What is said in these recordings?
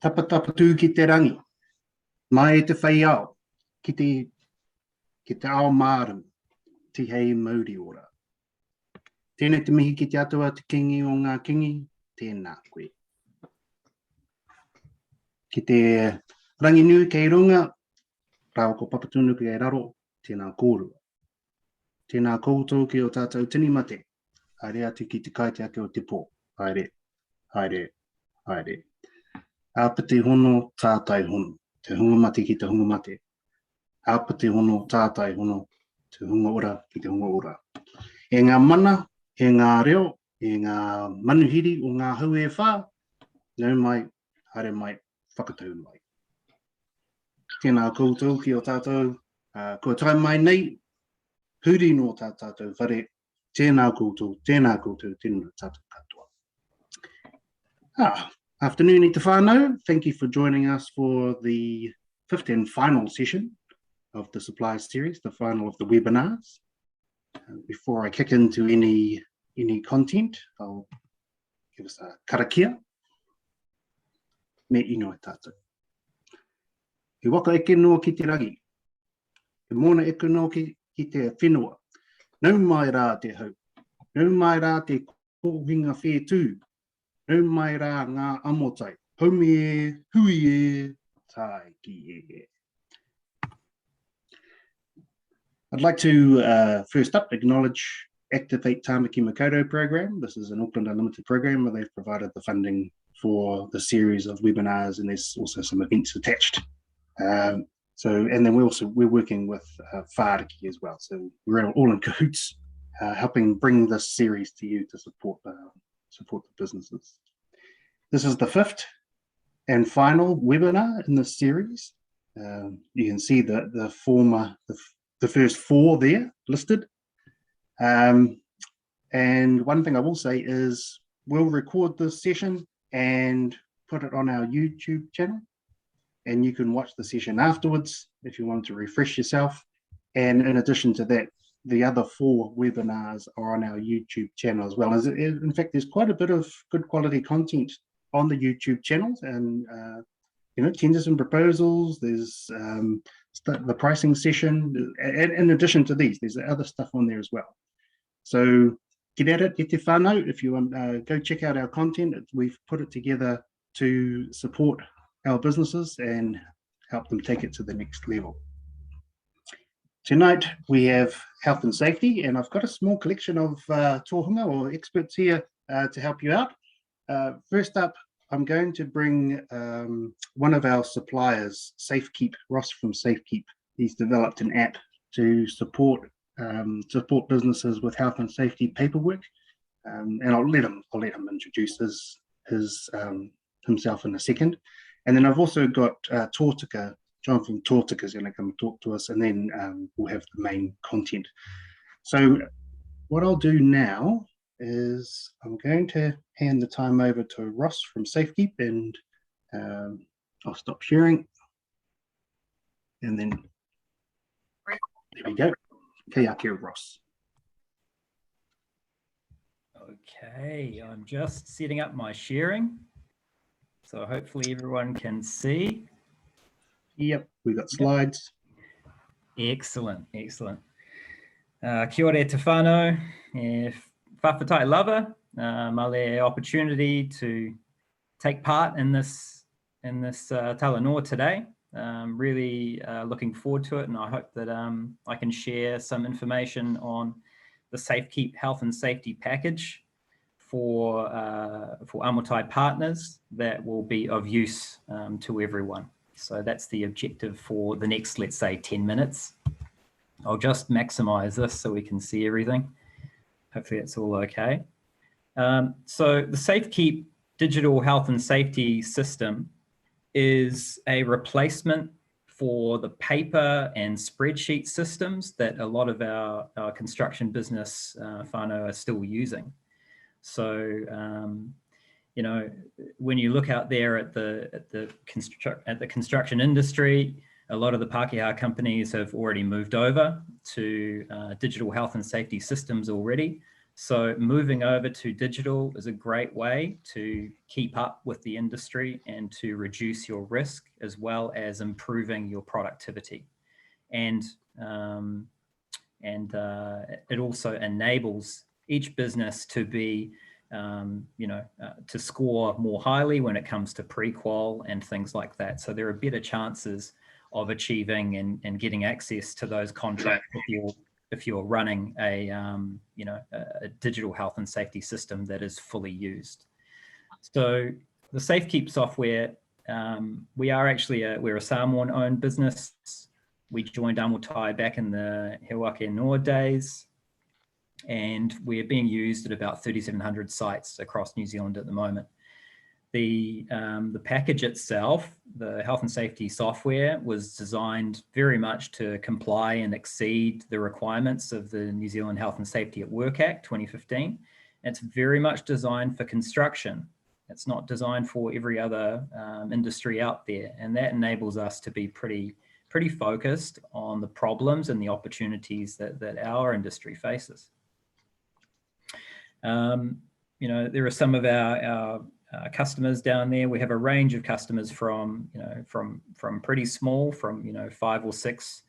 tapatapa tū ki te rangi, mai e te whai ao, ki te ao māru, ti hei mauri ora. Tēnei te mihi ki te atua te kingi o ngā kingi, tēnā koe. Ki te rangi nui kei runga, rāo ko papatunu kei raro, tēnā kōrua. Tēnā koutou ki o tātou tini mate, haere atu ki te kaiti ake o te pō, haere, haere, haere. Āpiti hono, tātai hono, te hunga mate ki te hunga mate. Āpiti hono, tātai hono, te hunga ora ki te hunga ora. E ngā mana, e ngā reo, e ngā manuhiri o ngā hau e whā, nau mai, haere mai, whakatau mai. Tēnā koutou ki o tātou, kua tai mai nei, huri no tātou whare, tēnā koutou, tēnā tātou katoa. Afternoon i te whānau, thank you for joining us for the fifth and final session of the Supplier series, the final of the webinars. Before I kick into any content, I'll give us a karakia. Me ino e tātou. He waka eke noa ki te rangi. He mōna eke noa ki te whenua. Nau mai rā te hau. Nau mai rā te kōhinga whētū. Nau mai rā ngā amotai. Haumi e, hui e, tai ki e. I'd like to first up acknowledge Activate Tāmaki Makaurau program. This is an Auckland Unlimited program where they've provided the funding for the series of webinars, and there's also some events attached. And then we're working with Whāriki as well. So we're all in cahoots, helping bring this series to you to support the businesses. This is the fifth and final webinar in this series. You can see the first four there listed. And one thing I will say is we'll record this session and put it on our YouTube channel. And you can watch the session afterwards if you want to refresh yourself. And in addition to that, the other four webinars are on our YouTube channel as well. In fact, there's quite a bit of good quality content on the YouTube channels, and tenders and proposals. There's the pricing session. And in addition to these, there's other stuff on there as well. So get at it, get te whānau. If you want, go check out our content. We've put it together to support our businesses and help them take it to the next level. Tonight we have health and safety, and I've got a small collection of tohunga or experts here to help you out. First up, I'm going to bring one of our suppliers, Safekeep, Ross from Safekeep. He's developed an app to support businesses with health and safety paperwork, and I'll let him introduce himself in a second. And then I've also got Tōtika. John from Tōtika is going to come and talk to us, and then we'll have the main content. So what I'll do now is I'm going to hand the time over to Ross from Safekeep, and I'll stop sharing. And then there we go. Kia ora, Ross. Okay, I'm just setting up my sharing. So hopefully everyone can see. Yep, we've got slides. Excellent, excellent. Kia ora te whānau, whawhatai lava, male opportunity to take part in this talanoa today. Really looking forward to it, and I hope that I can share some information on the Safekeep health and safety package for Amotai partners that will be of use to everyone. So that's the objective for the next, let's say, 10 minutes. I'll just maximize this so we can see everything. Hopefully that's all okay. So the Safekeep digital health and safety system is a replacement for the paper and spreadsheet systems that a lot of our construction business whānau are still using. So, when you look out there at the construction industry, a lot of the Pākehā companies have already moved over to digital health and safety systems already. So moving over to digital is a great way to keep up with the industry and to reduce your risk, as well as improving your productivity. And it also enables each business to be, to score more highly when it comes to pre-qual and things like that. So there are better chances of achieving and getting access to those contracts if you're running a digital health and safety system that is fully used. So the safekeep software, we're a Samoan-owned business. We joined Amotai back in the Hewake Noa days, and we're being used at about 3,700 sites across New Zealand at the moment. The package itself, the health and safety software, was designed very much to comply and exceed the requirements of the New Zealand Health and Safety at Work Act 2015. It's very much designed for construction. It's not designed for every other industry out there, and that enables us to be pretty focused on the problems and the opportunities that our industry faces. There are some of our customers down there. We have a range of customers from pretty small, from 5 or 6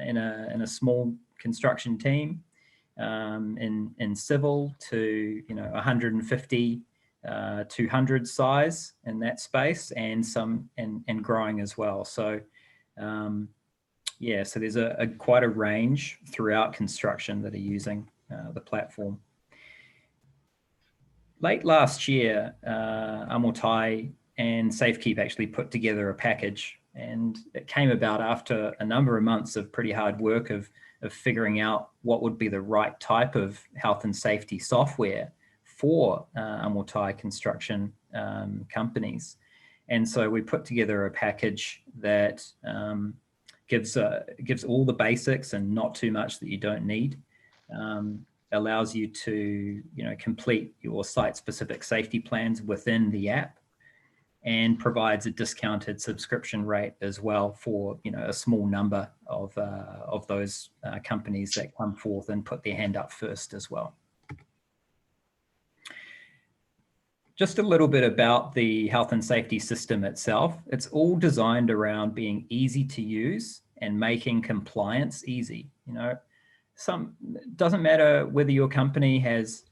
in a small construction team, in civil, to 150, 200 size in that space, and growing as well. So so there's quite a range throughout construction that are using the platform. Late last year, Amotai and Safekeep actually put together a package, and it came about after a number of months of pretty hard work of figuring out what would be the right type of health and safety software for Amotai construction companies. And so we put together a package that gives all the basics and not too much that you don't need. Allows you to complete your site-specific safety plans within the app, and provides a discounted subscription rate as well for a small number of those companies that come forth and put their hand up first as well. Just a little bit about the health and safety system itself. It's all designed around being easy to use and making compliance easy. Doesn't matter whether your company has,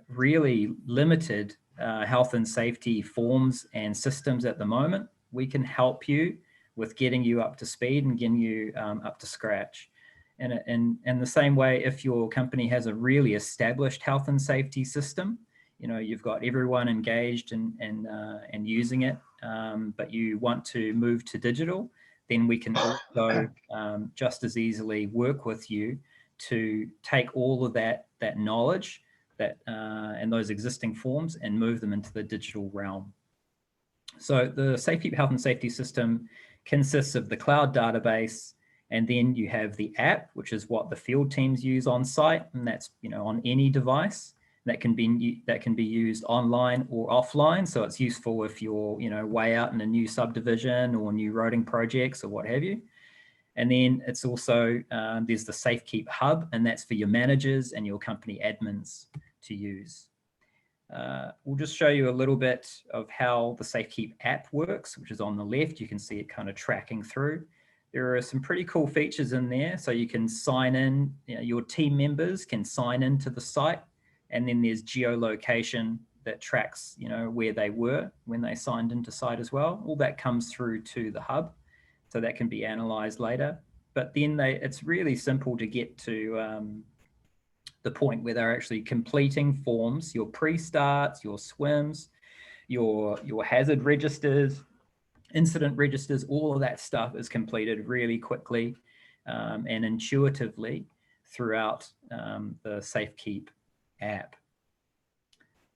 really limited health and safety forms and systems at the moment. We can help you with getting you up to speed and getting you up to scratch. And the same way, if your company has a really established health and safety system, you've got everyone engaged and using it, but you want to move to digital, then we can also just as easily work with you to take all of that knowledge and those existing forms and move them into the digital realm. So the Safekeep Health and Safety System consists of the cloud database, and then you have the app, which is what the field teams use on site, and that's on any device. That can be used online or offline. So it's useful if you're way out in a new subdivision or new roading projects or what have you. And then it's also, there's the Safekeep Hub, and that's for your managers and your company admins to use. We'll just show you a little bit of how the Safekeep app works, which is on the left. You can see it kind of tracking through. There are some pretty cool features in there. So you can sign in, your team members can sign into the site, and then there's geolocation that tracks, where they were when they signed into site as well. All that comes through to the hub. So that can be analyzed later. But then it's really simple to get to the point where they're actually completing forms, your pre-starts, your swims, your hazard registers, incident registers. All of that stuff is completed really quickly and intuitively throughout the Safekeep app.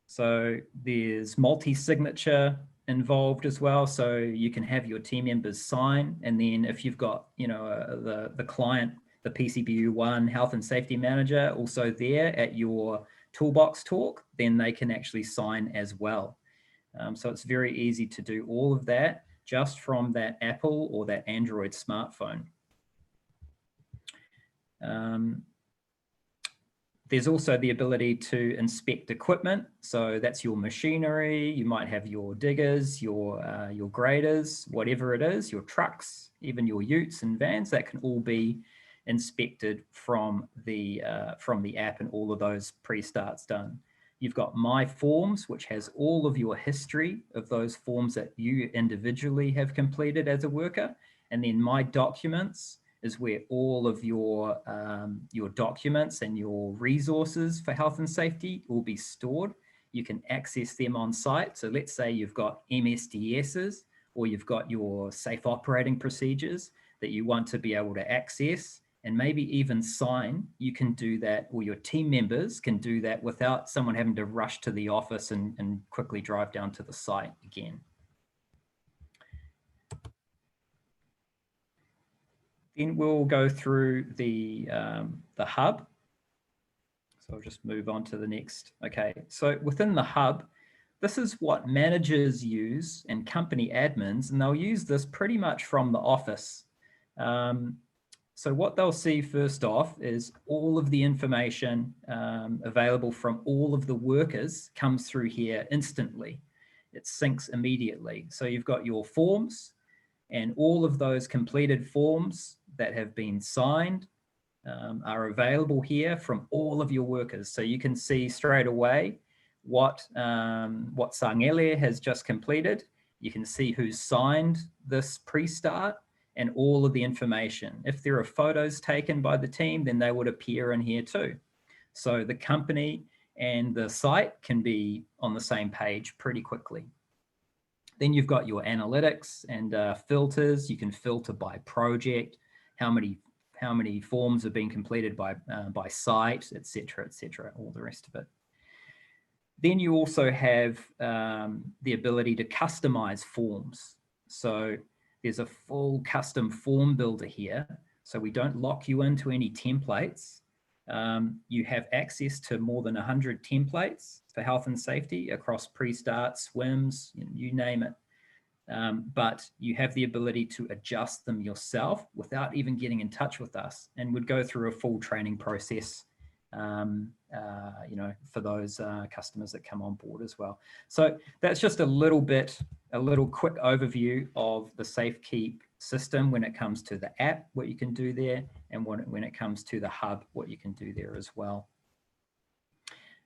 So there's multi-signature involved as well, so you can have your team members sign, and then if you've got the client, the PCBU1 health and safety manager also there at your toolbox talk, then they can actually sign as well. So it's very easy to do all of that just from that Apple or that Android smartphone. There's also the ability to inspect equipment. So that's your machinery. You might have your diggers, your graders, whatever it is, your trucks, even your utes and vans. That can all be inspected from the app, and all of those pre-starts done. You've got My Forms, which has all of your history of those forms that you individually have completed as a worker, and then My Documents is where all of your documents and your resources for health and safety will be stored. You can access them on site. So let's say you've got MSDSs, or you've got your safe operating procedures that you want to be able to access and maybe even sign. You can do that, or your team members can do that without someone having to rush to the office and quickly drive down to the site again. Then we'll go through the hub. So I'll just move on to the next. Okay, so within the hub, this is what managers use and company admins, and they'll use this pretty much from the office. So what they'll see first off is all of the information available from all of the workers comes through here instantly. It syncs immediately. So you've got your forms, and all of those completed forms that have been signed are available here from all of your workers. So you can see straight away what Sangele has just completed. You can see who's signed this pre-start and all of the information. If there are photos taken by the team, then they would appear in here too. So the company and the site can be on the same page pretty quickly. Then you've got your analytics and filters. You can filter by project, how many forms have been completed by site, et cetera, all the rest of it. Then you also have the ability to customize forms. So there's a full custom form builder here. So we don't lock you into any templates. You have access to more than 100 templates for health and safety across pre-start, swims, you name it. But you have the ability to adjust them yourself without even getting in touch with us, and would go through a full training process, for those customers that come on board as well. So that's just a little quick overview of the safekeep system when it comes to the app, what you can do there, and when it comes to the hub, what you can do there as well.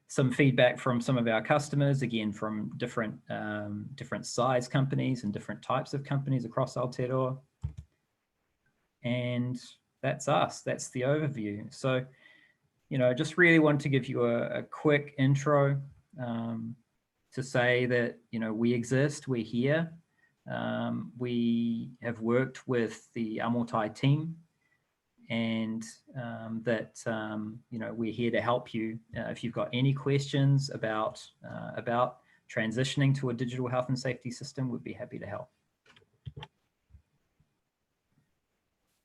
Some feedback from some of our customers, again, from different size companies and different types of companies across Aotearoa. And that's us, that's the overview. So, just really wanted to give you a quick intro to say that, we exist, we're here. We have worked with the Amotai team, and that we're here to help you. If you've got any questions about transitioning to a digital health and safety system, we'd be happy to help.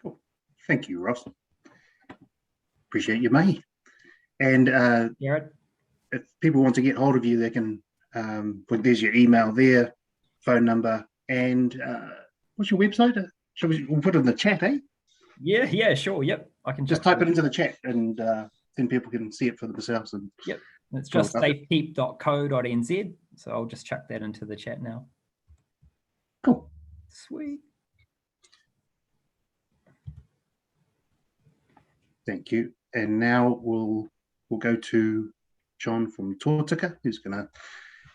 Cool. Thank you, Ross. Appreciate you, mate. And Jared, if people want to get hold of you, they can, there's your email there, phone number, and what's your website? We'll put it in the chat, eh? Yeah, sure. Yep, I can just type it into the chat, and then people can see it for themselves. And yep, it's just safekeep.co.nz. So I'll just chuck that into the chat now. Cool. Sweet. Thank you. And now we'll go to John from Tōtika, who's going to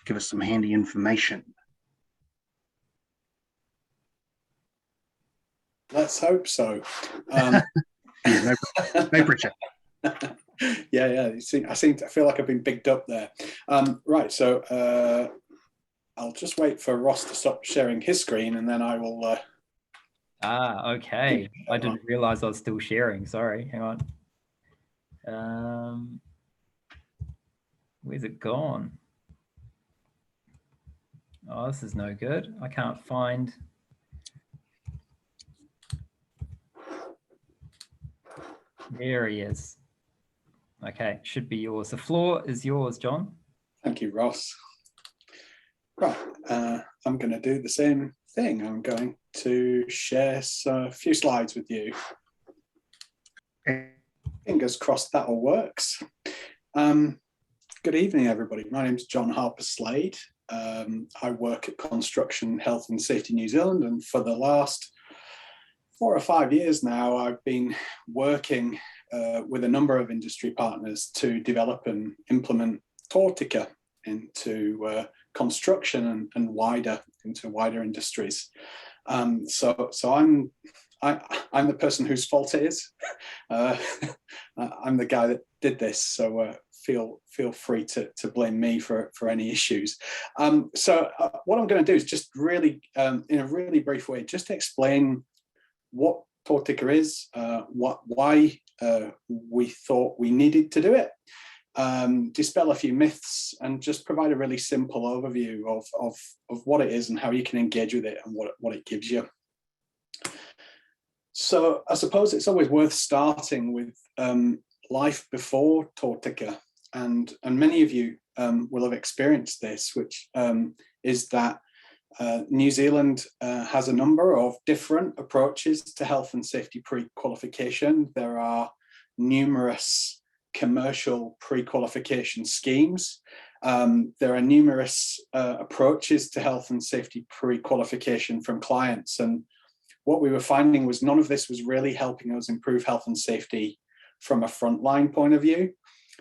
give us some handy information. Let's hope so. Yeah, no pressure. Yeah. I feel like I've been bigged up there. Right, so I'll just wait for Ross to stop sharing his screen, and then I will. Okay. I didn't realize I was still sharing. Sorry. Hang on. Where's it gone? Oh, this is no good. I can't find. There he is. Okay, should be yours. The floor is yours, John. Thank you, Ross. Right, I'm going to do the same thing. I'm going to share a few slides with you. Fingers crossed that all works. Good evening, everybody. My name is John Harper-Slade. I work at Construction Health and Safety New Zealand, and for the last 4 or 5 years now, I've been working with a number of industry partners to develop and implement Tōtika into construction and wider industries. So I'm the person whose fault it is. I'm the guy that did this, so feel free to blame me for any issues. So what I'm going to do is just really, in a really brief way, just explain what Tōtika is, why we thought we needed to do it, dispel a few myths, and just provide a really simple overview of what it is and how you can engage with it and what it gives you. So I suppose it's always worth starting with life before Tōtika, and many of you will have experienced this, which is that New Zealand has a number of different approaches to health and safety pre-qualification. There are numerous commercial pre-qualification schemes. There are numerous approaches to health and safety pre-qualification from clients, and what we were finding was none of this was really helping us improve health and safety from a frontline point of view.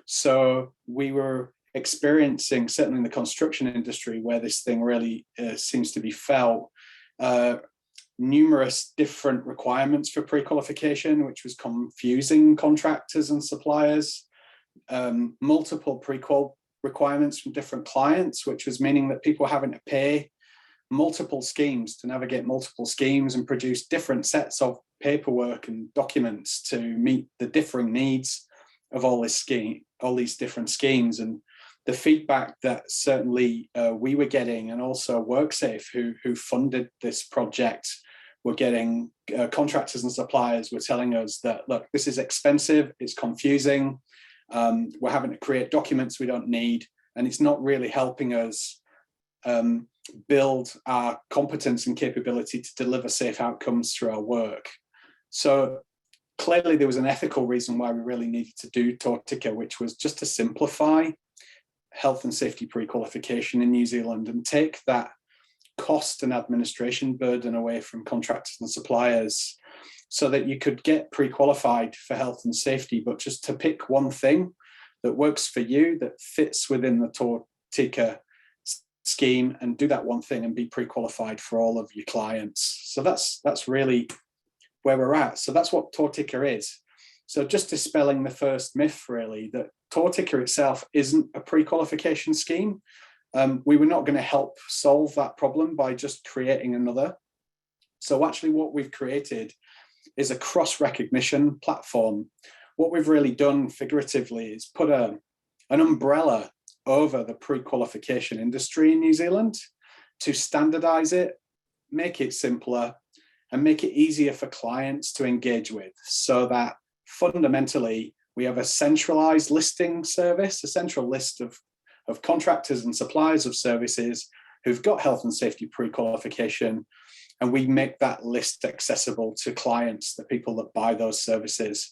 So we were experiencing, certainly in the construction industry where this thing really seems to be felt, numerous different requirements for pre-qualification, which was confusing contractors and suppliers, multiple pre-qual requirements from different clients, which was meaning that people were having to pay multiple schemes to navigate multiple schemes and produce different sets of paperwork and documents to meet the differing needs of all these different schemes. And the feedback that certainly we were getting, and also WorkSafe, who funded this project, were getting, contractors and suppliers were telling us that, look, this is expensive, it's confusing, we're having to create documents we don't need, and it's not really helping us build our competence and capability to deliver safe outcomes through our work. So clearly there was an ethical reason why we really needed to do Tōtika, which was just to simplify health and safety pre-qualification in New Zealand and take that cost and administration burden away from contractors and suppliers, so that you could get pre-qualified for health and safety, but just to pick one thing that works for you, that fits within the Tōtika scheme, and do that one thing and be pre-qualified for all of your clients. So that's really where we're at. So that's what Tōtika is. So just dispelling the first myth, really, that Tōtika itself isn't a pre-qualification scheme. We were not going to help solve that problem by just creating another. So actually what we've created is a cross-recognition platform. What we've really done figuratively is put an umbrella over the pre-qualification industry in New Zealand to standardize it, make it simpler, and make it easier for clients to engage with, so that fundamentally we have a centralized listing service, a central list of contractors and suppliers of services who've got health and safety pre-qualification, and we make that list accessible to clients, the people that buy those services,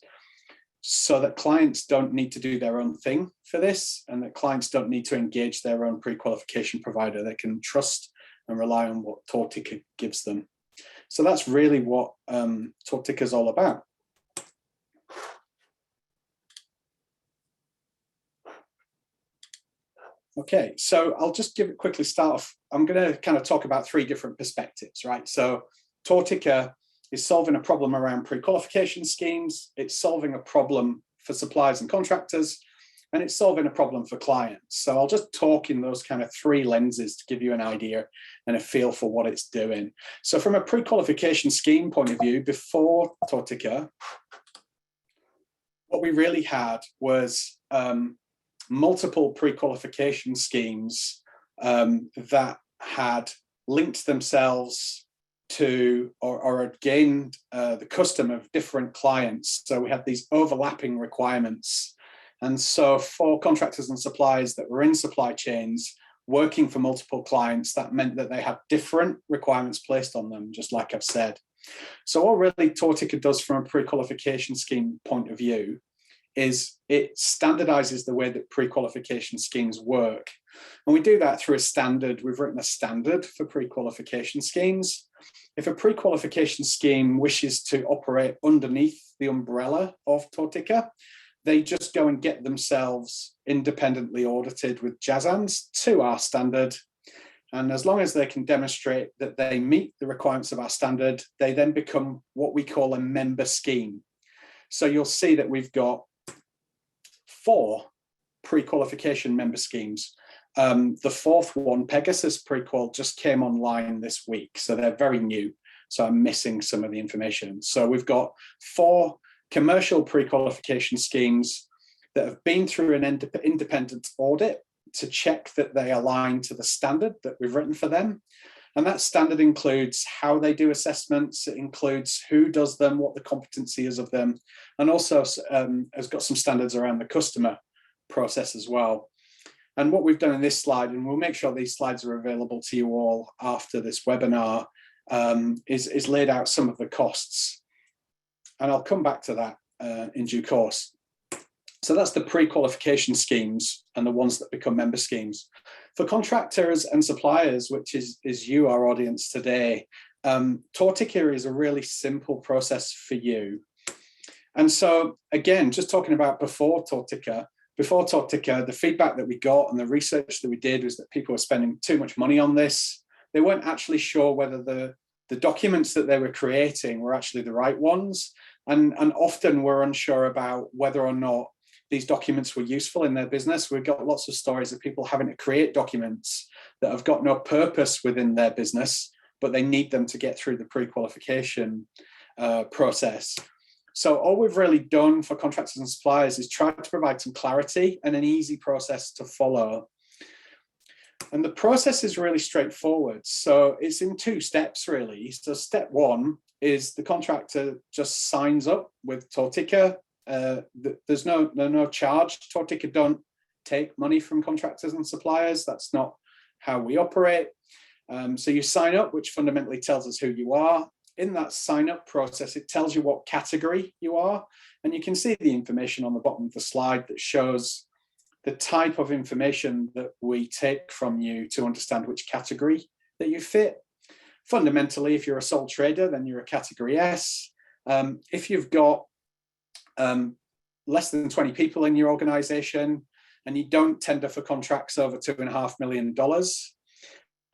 so that clients don't need to do their own thing for this, and that clients don't need to engage their own pre-qualification provider. They can trust and rely on what Tōtika gives them. So that's really what Tōtika is all about. Okay, so I'll just quickly start off. I'm going to kind of talk about 3 different perspectives, right? So Tōtika is solving a problem around pre-qualification schemes, it's solving a problem for suppliers and contractors, and it's solving a problem for clients. So I'll just talk in those kind of 3 lenses to give you an idea and a feel for what it's doing. So from a pre-qualification scheme point of view, before Tōtika, what we really had was multiple pre-qualification schemes that had linked themselves to or had gained the custom of different clients. So we had these overlapping requirements. And so for contractors and suppliers that were in supply chains working for multiple clients, that meant that they had different requirements placed on them, just like I've said. So what really Tōtika does from a pre-qualification scheme point of view is it standardizes the way that pre-qualification schemes work. And we do that through a standard. We've written a standard for pre-qualification schemes. If a pre-qualification scheme wishes to operate underneath the umbrella of Tōtika, they just go and get themselves independently audited with CHASNZ to our standard. And as long as they can demonstrate that they meet the requirements of our standard, they then become what we call a member scheme. So you'll see that we've got 4 pre-qualification member schemes. The 4th one, Pegasus Prequal, just came online this week, so they're very new. So I'm missing some of the information. So we've got 4 commercial pre-qualification schemes that have been through an independent audit to check that they align to the standard that we've written for them. And that standard includes how they do assessments, it includes who does them, what the competency is of them, and also has got some standards around the customer process as well. And what we've done in this slide, and we'll make sure these slides are available to you all after this webinar, is laid out some of the costs. And I'll come back to that in due course. So that's the pre-qualification schemes and the ones that become member schemes. For contractors and suppliers, which is you, our audience today, Tōtika is a really simple process for you. And so again, just talking about before Tōtika, the feedback that we got and the research that we did was that people were spending too much money on this. They weren't actually sure whether the documents that they were creating were actually the right ones. And often were unsure about whether or not these documents were useful in their business. We've got lots of stories of people having to create documents that have got no purpose within their business, but they need them to get through the pre-qualification process. So all we've really done for contractors and suppliers is try to provide some clarity and an easy process to follow. And the process is really straightforward. So it's in 2 steps, really. So step 1 is the contractor just signs up with Tōtika. There's no charge. Tōtika don't take money from contractors and suppliers. That's not how we operate. So you sign up, which fundamentally tells us who you are. In that sign up process, it tells you what category you are. And you can see the information on the bottom of the slide that shows the type of information that we take from you to understand which category that you fit. Fundamentally, if you're a sole trader, then you're a category S. If you've got less than 20 people in your organization and you don't tender for contracts over $2.5 million,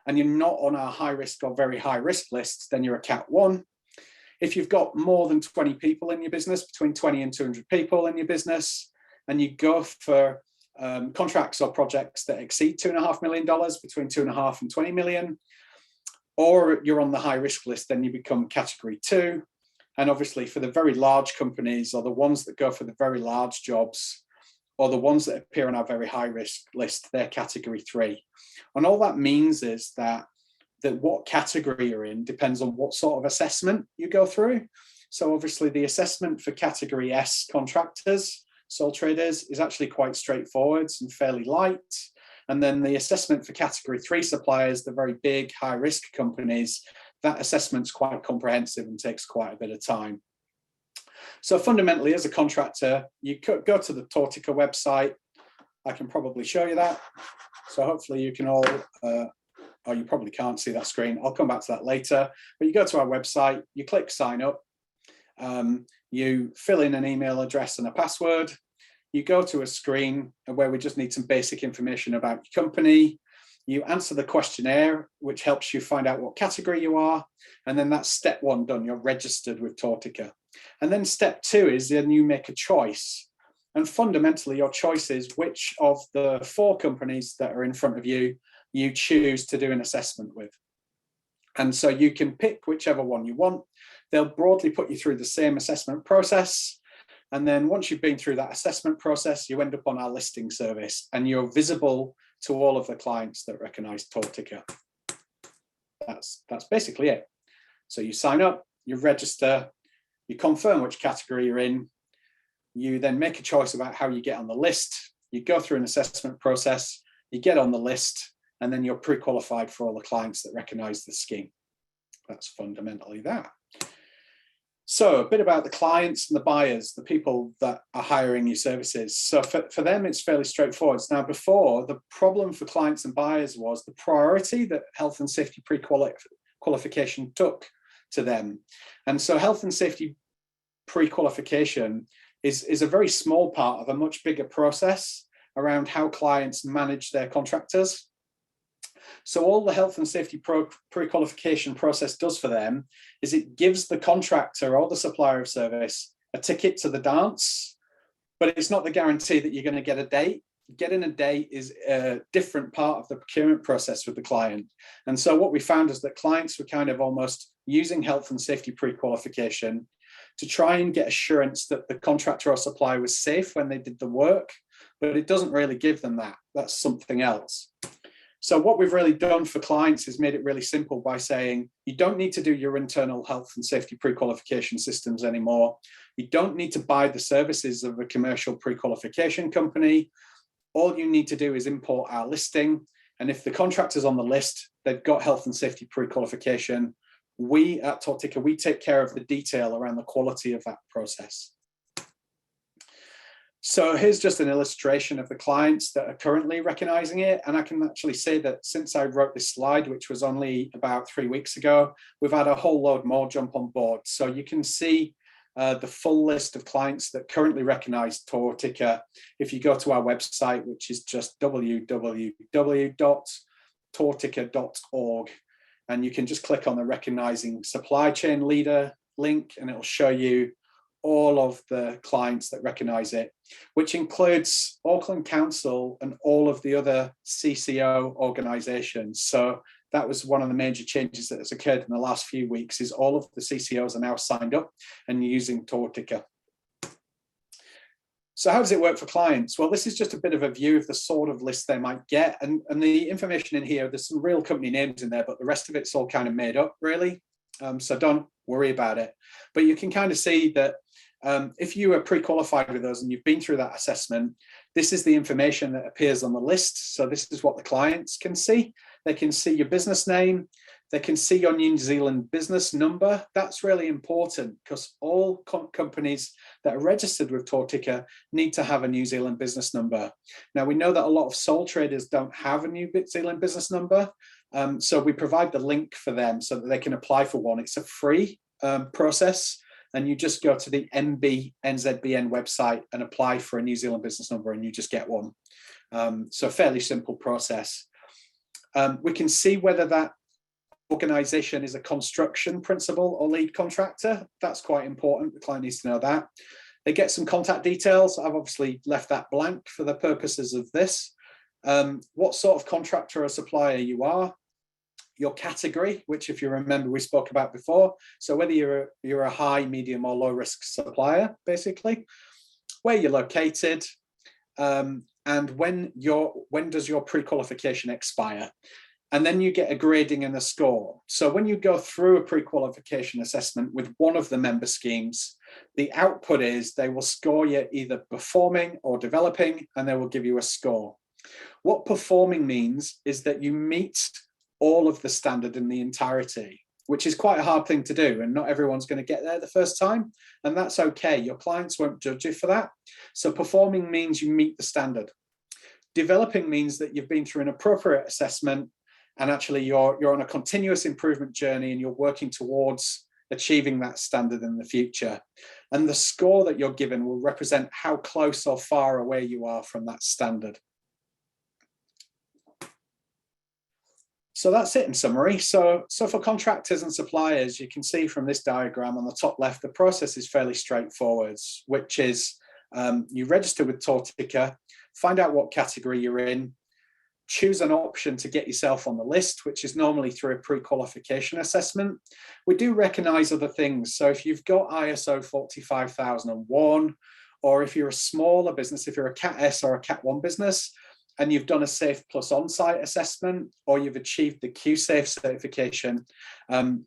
and you're not on our high risk or very high risk lists, then you're a Cat 1. If you've got more than 20 people in your business, between 20 and 200 people in your business, and you go for contracts or projects that exceed $2.5 million, between 2.5 and 20 million, or you're on the high risk list, then you become category 2. And obviously for the very large companies, or the ones that go for the very large jobs, or the ones that appear on our very high risk list, they're category 3. And all that means is that what category you're in depends on what sort of assessment you go through. So obviously the assessment for category S contractors, sole traders, is actually quite straightforward and fairly light. And then the assessment for category 3 suppliers, the very big high risk companies, that assessment's quite comprehensive and takes quite a bit of time. So fundamentally, as a contractor, you could go to the Tōtika website. I can probably show you that. So hopefully you can all, or you probably can't see that screen. I'll come back to that later. But you go to our website, you click sign up, you fill in an email address and a password. You go to a screen where we just need some basic information about your company. You answer the questionnaire, which helps you find out what category you are. And then that's step 1 done. You're registered with Tōtika. And then step 2 is then you make a choice. And fundamentally, your choice is which of the 4 companies that are in front of you, you choose to do an assessment with. And so you can pick whichever one you want. They'll broadly put you through the same assessment process. And then once you've been through that assessment process, you end up on our listing service and you're visible to all of the clients that recognize Tōtika. That's basically it. So you sign up, you register, you confirm which category you're in, you then make a choice about how you get on the list, you go through an assessment process, you get on the list, and then you're pre-qualified for all the clients that recognize the scheme. That's fundamentally that. So a bit about the clients and the buyers, the people that are hiring your services. So for them, it's fairly straightforward. Now, before, the problem for clients and buyers was the priority that health and safety pre-qualification took to them. And so health and safety pre-qualification is a very small part of a much bigger process around how clients manage their contractors. So all the health and safety pre-qualification process does for them is it gives the contractor or the supplier of service a ticket to the dance, but it's not the guarantee that you're going to get a date. Getting a date is a different part of the procurement process with the client. And so what we found is that clients were kind of almost using health and safety pre-qualification to try and get assurance that the contractor or supplier was safe when they did the work, but it doesn't really give them that. That's something else. So what we've really done for clients is made it really simple by saying, you don't need to do your internal health and safety pre-qualification systems anymore. You don't need to buy the services of a commercial pre-qualification company. All you need to do is import our listing. And if the contractor's on the list, they've got health and safety pre-qualification. We at Tōtika, we take care of the detail around the quality of that process. So here's just an illustration of the clients that are currently recognizing it. And I can actually say that since I wrote this slide, which was only about 3 weeks ago, we've had a whole load more jump on board. So you can see the full list of clients that currently recognize Tōtika if you go to our website, which is just www.tautika.org. And you can just click on the recognizing supply chain leader link, and it'll show you all of the clients that recognize it, which includes Auckland Council and all of the other CCO organizations. So that was one of the major changes that has occurred in the last few weeks, is all of the CCOs are now signed up and using Tōtika. So how does it work for clients? Well, this is just a bit of a view of the sort of list they might get. And the information in here, there's some real company names in there, but the rest of it's all kind of made up, really. So don't worry about it. But you can kind of see that if you are pre-qualified with us and you've been through that assessment, this is the information that appears on the list. So this is what the clients can see. They can see your business name. They can see your New Zealand business number. That's really important because all companies that are registered with Tōtika need to have a New Zealand business number. Now, we know that a lot of sole traders don't have a New Zealand business number. So we provide the link for them so that they can apply for one. It's a free process. And you just go to the NZBN website and apply for a New Zealand business number and you just get one. So fairly simple process. We can see whether that organization is a construction principal or lead contractor. That's quite important. The client needs to know that. They get some contact details. I've obviously left that blank for the purposes of this. What sort of contractor or supplier you are, your category, which if you remember we spoke about before. So whether you're a high, medium or low risk supplier, basically, where you're located, and when does your pre-qualification expire? And then you get a grading and a score. So when you go through a pre-qualification assessment with one of the member schemes, the output is they will score you either performing or developing, and they will give you a score. What performing means is that you meet all of the standard in the entirety, which is quite a hard thing to do. And not everyone's going to get there the first time. And that's okay. Your clients won't judge you for that. So performing means you meet the standard. Developing means that you've been through an appropriate assessment and actually you're on a continuous improvement journey and you're working towards achieving that standard in the future. And the score that you're given will represent how close or far away you are from that standard. So that's it in summary. So for contractors and suppliers, you can see from this diagram on the top left, the process is fairly straightforward, which is you register with Tōtika, find out what category you're in, choose an option to get yourself on the list, which is normally through a pre-qualification assessment. We do recognize other things. So if you've got ISO 45001, or if you're a smaller business, if you're a Cat S or a Cat 1 business, and you've done a Safe Plus on-site assessment, or you've achieved the QSafe certification,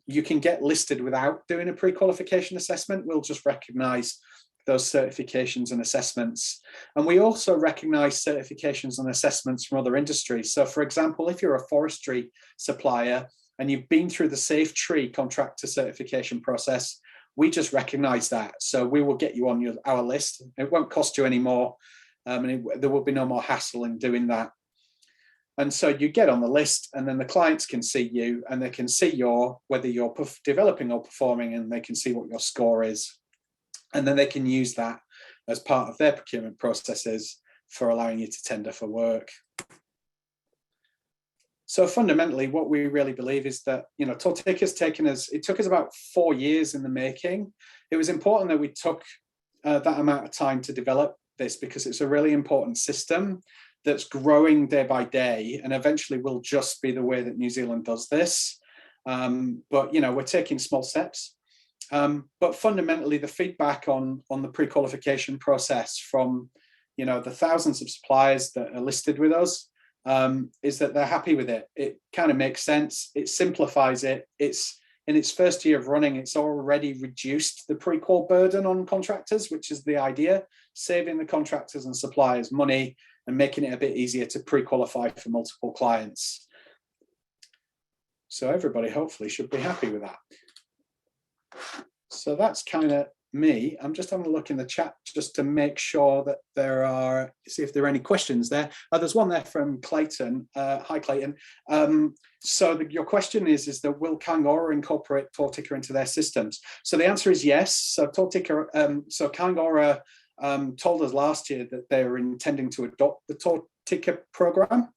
you can get listed without doing a pre-qualification assessment. We'll just recognize those certifications and assessments. And we also recognize certifications and assessments from other industries. So for example, if you're a forestry supplier and you've been through the Safe Tree contractor certification process, we just recognize that. So we will get you on our list. It won't cost you any more, and there will be no more hassle in doing that. And so you get on the list, and then the clients can see you, and they can see whether you're developing or performing, and they can see what your score is. And then they can use that as part of their procurement processes for allowing you to tender for work. So fundamentally, what we really believe is that, Tōtika's it took us about 4 years in the making. It was important that we took that amount of time to develop this, because it's a really important system that's growing day by day, and eventually will just be the way that New Zealand does this. But, we're taking small steps. But fundamentally, the feedback on the pre-qualification process from, the thousands of suppliers that are listed with us, is that they're happy with it. It kind of makes sense. It simplifies it. It's in its first year of running, it's already reduced the pre-qual burden on contractors, which is the idea, saving the contractors and suppliers money and making it a bit easier to pre-qualify for multiple clients. So everybody hopefully should be happy with that. So that's kind of me. I'm just having a look in the chat just to make sure that see if there are any questions there. There's one there from Clayton. Hi, Clayton. So your question is that will Kāngora incorporate Tōtika into their systems? So the answer is yes. So Tōtika, so Kāngora told us last year that they were intending to adopt the Tōtika program.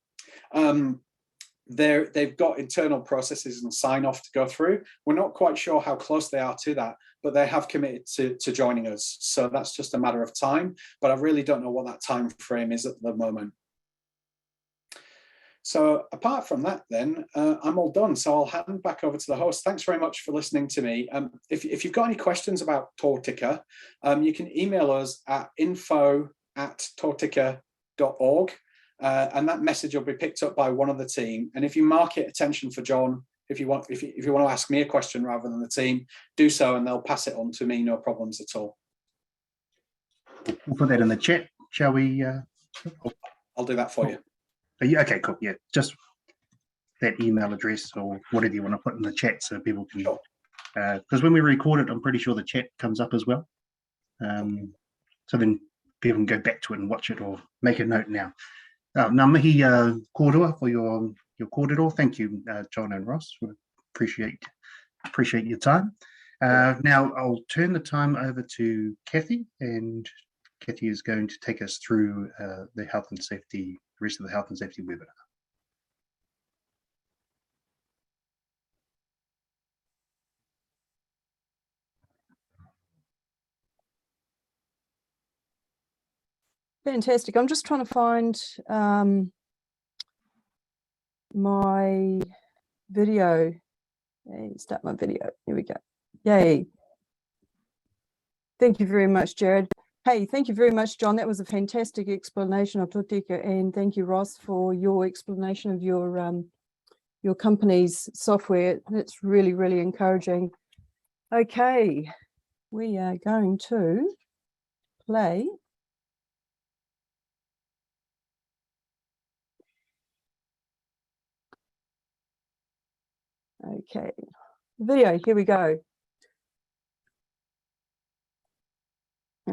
They've got internal processes and sign off to go through. We're not quite sure how close they are to that, but they have committed to joining us. So that's just a matter of time, but I really don't know what that time frame is at the moment. So apart from that, then I'm all done. So I'll hand back over to the host. Thanks very much for listening to me. If you've got any questions about Tōtika, you can email us at info@tōtika.org. And that message will be picked up by one of the team. And if you mark it attention for John, if you want to ask me a question rather than the team, do so, and they'll pass it on to me, no problems at all. We'll put that in the chat, shall we? I'll do that for you. Okay, cool. Yeah, just that email address or whatever you want to put in the chat so people can. Because when we record it, I'm pretty sure the chat comes up as well. So then people can go back to it and watch it or make a note now. Ngā mihi kōrua for your kōrero. Thank you, John and Ross. We appreciate your time. Now I'll turn the time over to Kathy, and Kathy is going to take us through the rest of the health and safety webinar. Fantastic. I'm just trying to find my video. Hey, start my video. Here we go. Yay. Thank you very much, Jared. Hey, thank you very much, John. That was a fantastic explanation of Tōtika, and thank you, Ross, for your explanation of your company's software. That's really, really encouraging. Okay, we are going to play. Okay, video, here we go. I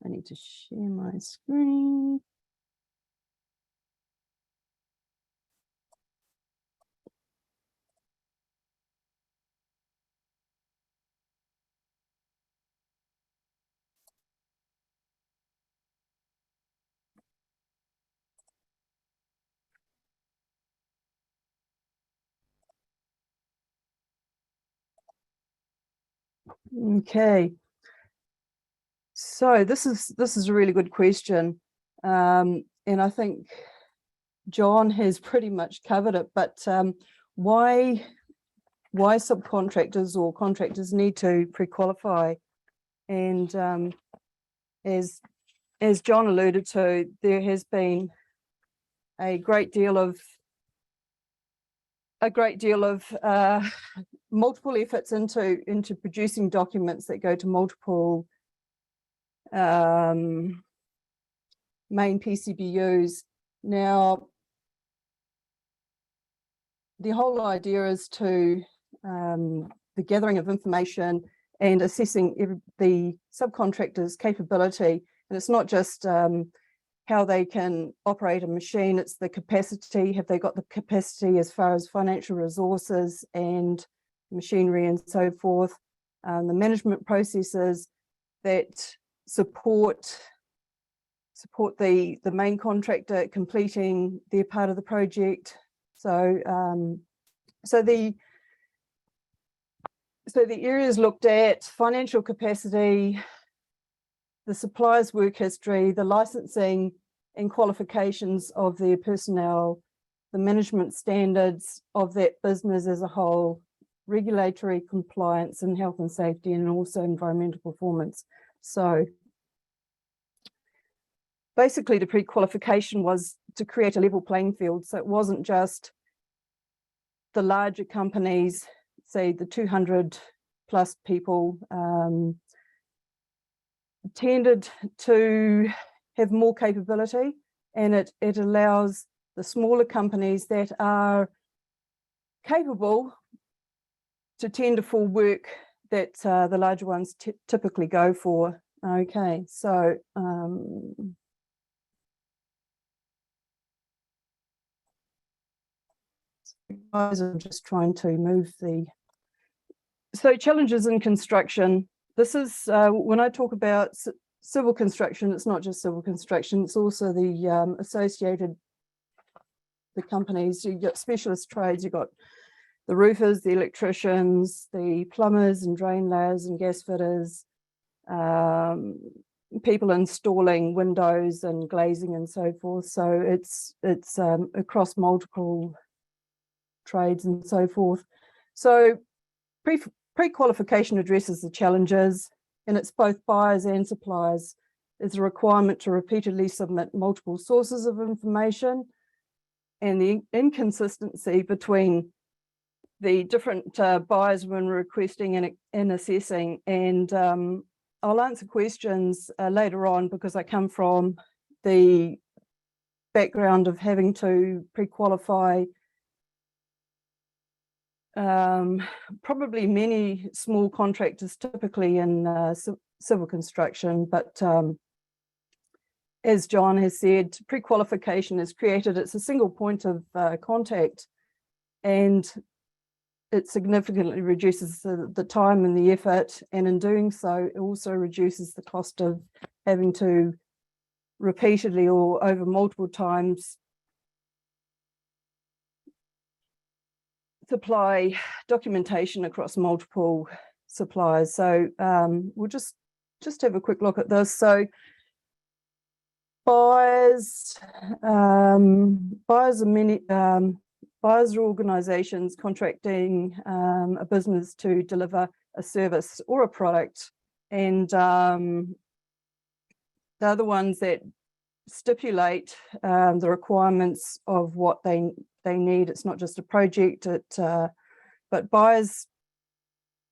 need to share my screen. Okay, so this is a really good question, and I think John has pretty much covered it. But why subcontractors or contractors need to pre-qualify? And as John alluded to, there has been a great deal of multiple efforts into producing documents that go to multiple main PCBUs. Now, the whole idea is to the gathering of information and assessing the subcontractor's capability. And it's not just how they can operate a machine, it's the capacity. Have they got the capacity as far as financial resources and machinery and so forth? The management processes that support the main contractor completing their part of the project. So the areas looked at: financial capacity, the supplier's work history, the licensing and qualifications of their personnel, the management standards of that business as a whole, regulatory compliance and health and safety, and also environmental performance. So basically the pre-qualification was to create a level playing field. So it wasn't just the larger companies, say the 200 plus people, tended to have more capability, and it allows the smaller companies that are capable to tender for work that the larger ones typically go for. Okay, so I'm just trying to move the... So challenges in construction. This is, when I talk about civil construction, it's not just civil construction, it's also the associated, the companies. You've got specialist trades, you've got the roofers, the electricians, the plumbers and drain layers and gas fitters, people installing windows and glazing and so forth. So it's across multiple trades and so forth. So pre-qualification addresses the challenges, and it's both buyers and suppliers. There's a requirement to repeatedly submit multiple sources of information, and the inconsistency between the different buyers when requesting and assessing. And I'll answer questions later on, because I come from the background of having to pre-qualify probably many small contractors, typically in civil construction. But as John has said, pre-qualification is created. It's a single point of contact, and it significantly reduces the time and the effort, and in doing so, it also reduces the cost of having to repeatedly or over multiple times supply documentation across multiple suppliers. So we'll just have a quick look at this. So buyers are organisations contracting a business to deliver a service or a product, and they're the ones that stipulate the requirements of what they need. It's not just a project, but buyers,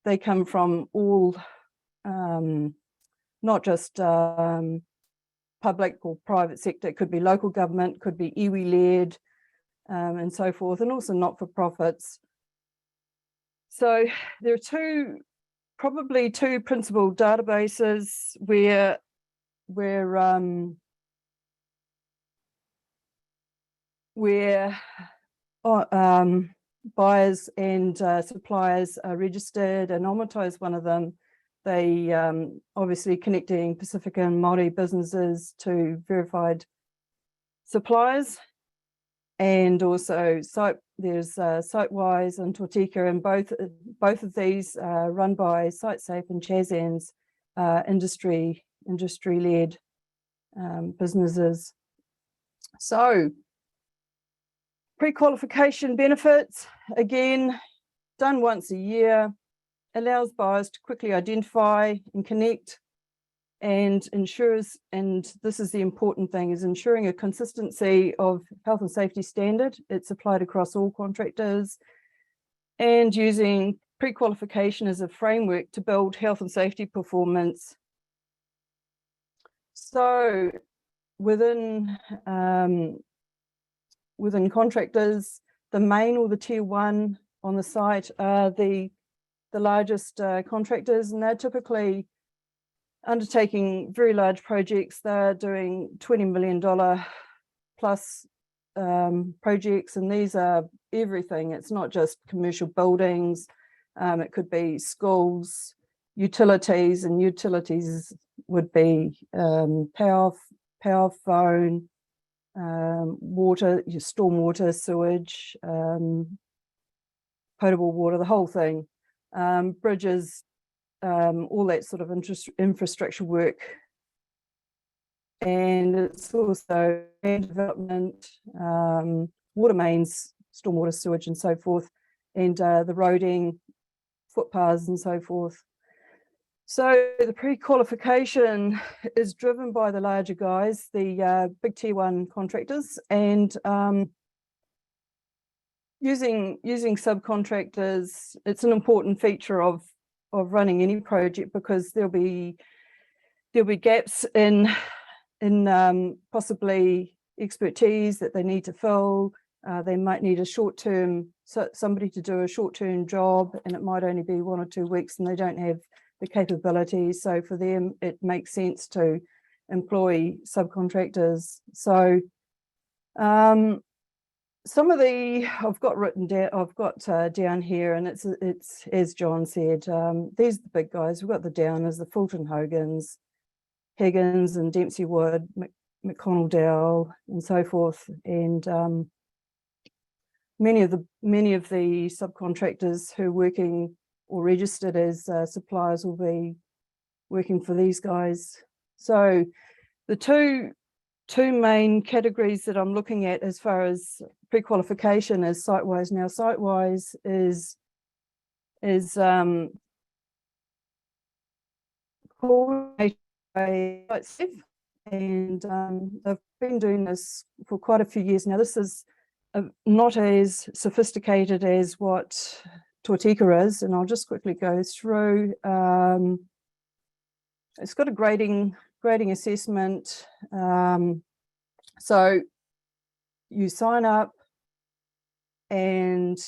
they come from all, not just public or private sector. It could be local government, could be iwi-led, and so forth, and also not-for-profits. So there are probably two principal databases where buyers and suppliers are registered, and Amotai is one of them. They obviously connecting Pacifica and Māori businesses to verified suppliers, and also there's SiteWise and Tōtika, and both of these are run by ConstructSafe and CHASNZ, industry-led businesses. So pre-qualification benefits, again, done once a year, allows buyers to quickly identify and connect, and ensures, and this is the important thing, is ensuring a consistency of health and safety standard. It's applied across all contractors, and using pre-qualification as a framework to build health and safety performance. So within contractors, the main or the tier one on the site are the largest contractors, and they're typically undertaking very large projects. They're doing $20 million plus projects, and these are everything. It's not just commercial buildings. It could be schools, utilities, and utilities would be power, phone, water, your stormwater, sewage, potable water, the whole thing, bridges, all that sort of infrastructure work. And it's also land development, water mains, stormwater, sewage, and so forth, and the roading, footpaths, and so forth. So the pre-qualification is driven by the larger guys, the big tier one contractors, and using subcontractors. It's an important feature of running any project, because there'll be gaps in possibly expertise that they need to fill. They might need a short-term, somebody to do a short-term job, and it might only be 1 or 2 weeks, and they don't have the capabilities. So for them, it makes sense to employ subcontractors. So some of the I've got written down, down here, and it's as John said, these are the big guys. We've got the downers, the Fulton Hogans, Higgins and Dempsey Wood, McConnell Dowell, and so forth. And many of the subcontractors who are working or registered as suppliers will be working for these guys. So the two main categories that I'm looking at as far as pre-qualification is site-wise. Now, site-wise is coordinated by ConstructSafe, and they've been doing this for quite a few years now. This is not as sophisticated as what Tōtika is, and I'll just quickly go through. It's got a grading assessment. So you sign up and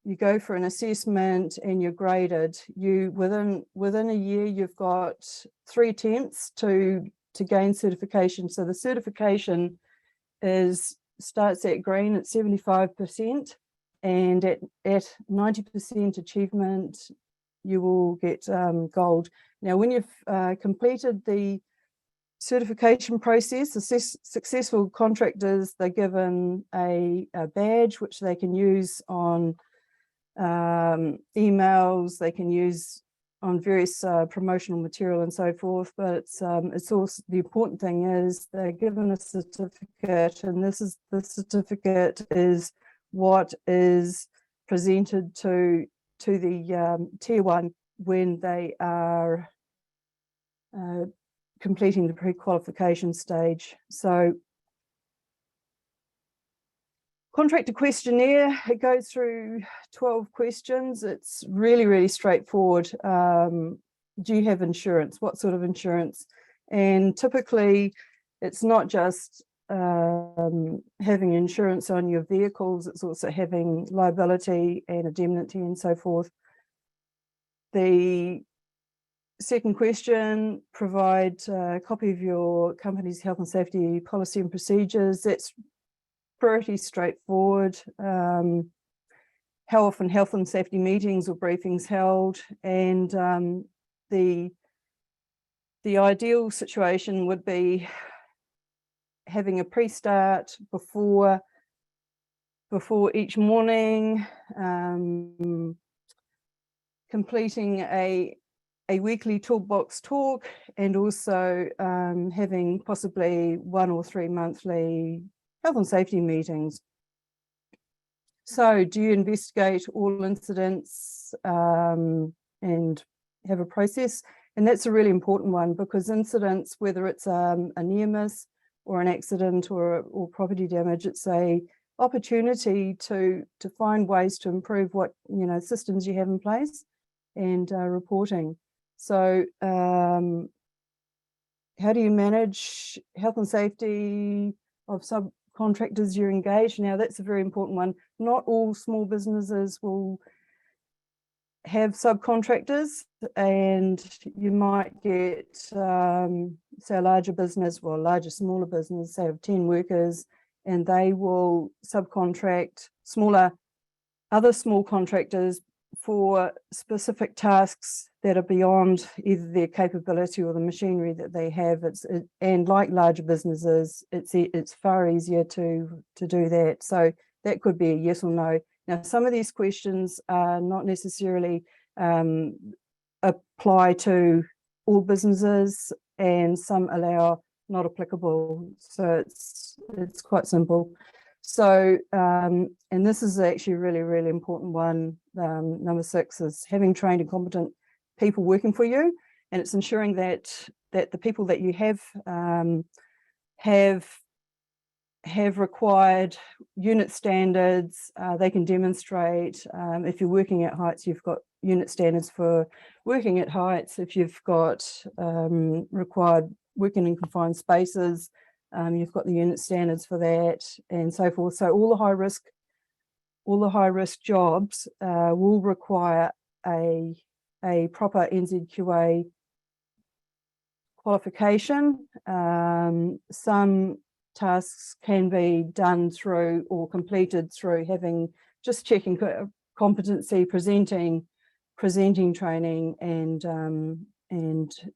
you go for an assessment and you're graded. You within a year, you've got 3 attempts to gain certification. So the certification starts at green at 75%, and at 90% achievement, you will get gold. Now, when you've completed the certification process, the successful contractors, they're given a badge which they can use on emails, they can use on various promotional material and so forth. But it's also, the important thing is they're given a certificate, and the certificate is what is presented to the tier one when they are completing the pre-qualification stage. So contractor questionnaire, it goes through 12 questions. It's really straightforward. Do you have insurance? What sort of insurance? And typically it's not just having insurance on your vehicles, it's also having liability and indemnity and so forth. The second question, provide a copy of your company's health and safety policy and procedures. That's pretty straightforward. How often health and safety meetings or briefings held, and the ideal situation would be having a pre-start before each morning, completing a weekly toolbox talk, and also having possibly 1 or 3 monthly health and safety meetings. So do you investigate all incidents and have a process? And that's a really important one, because incidents, whether it's a near miss or an accident or property damage, it's a opportunity to find ways to improve what systems you have in place and reporting. So how do you manage health and safety of subcontractors you engage. Now, that's a very important one. Not all small businesses will have subcontractors, and you might get, say, a larger business, well, a larger, smaller business, say, of 10 workers, and they will subcontract other small contractors for specific tasks that are beyond either their capability or the machinery that they have. And like larger businesses, it's far easier to do that. So that could be a yes or no. Now, some of these questions are not necessarily apply to all businesses, and some allow not applicable. So it's quite simple. So, and this is actually a really, really important one. Number 6 is having trained and competent people working for you, and it's ensuring that the people that you have required unit standards. They can demonstrate. If you're working at heights, you've got unit standards for working at heights. If you've got required working in confined spaces, you've got the unit standards for that, and so forth. So all the high risk jobs will require a proper NZQA qualification. Some tasks can be done through or completed through just checking competency, presenting training, and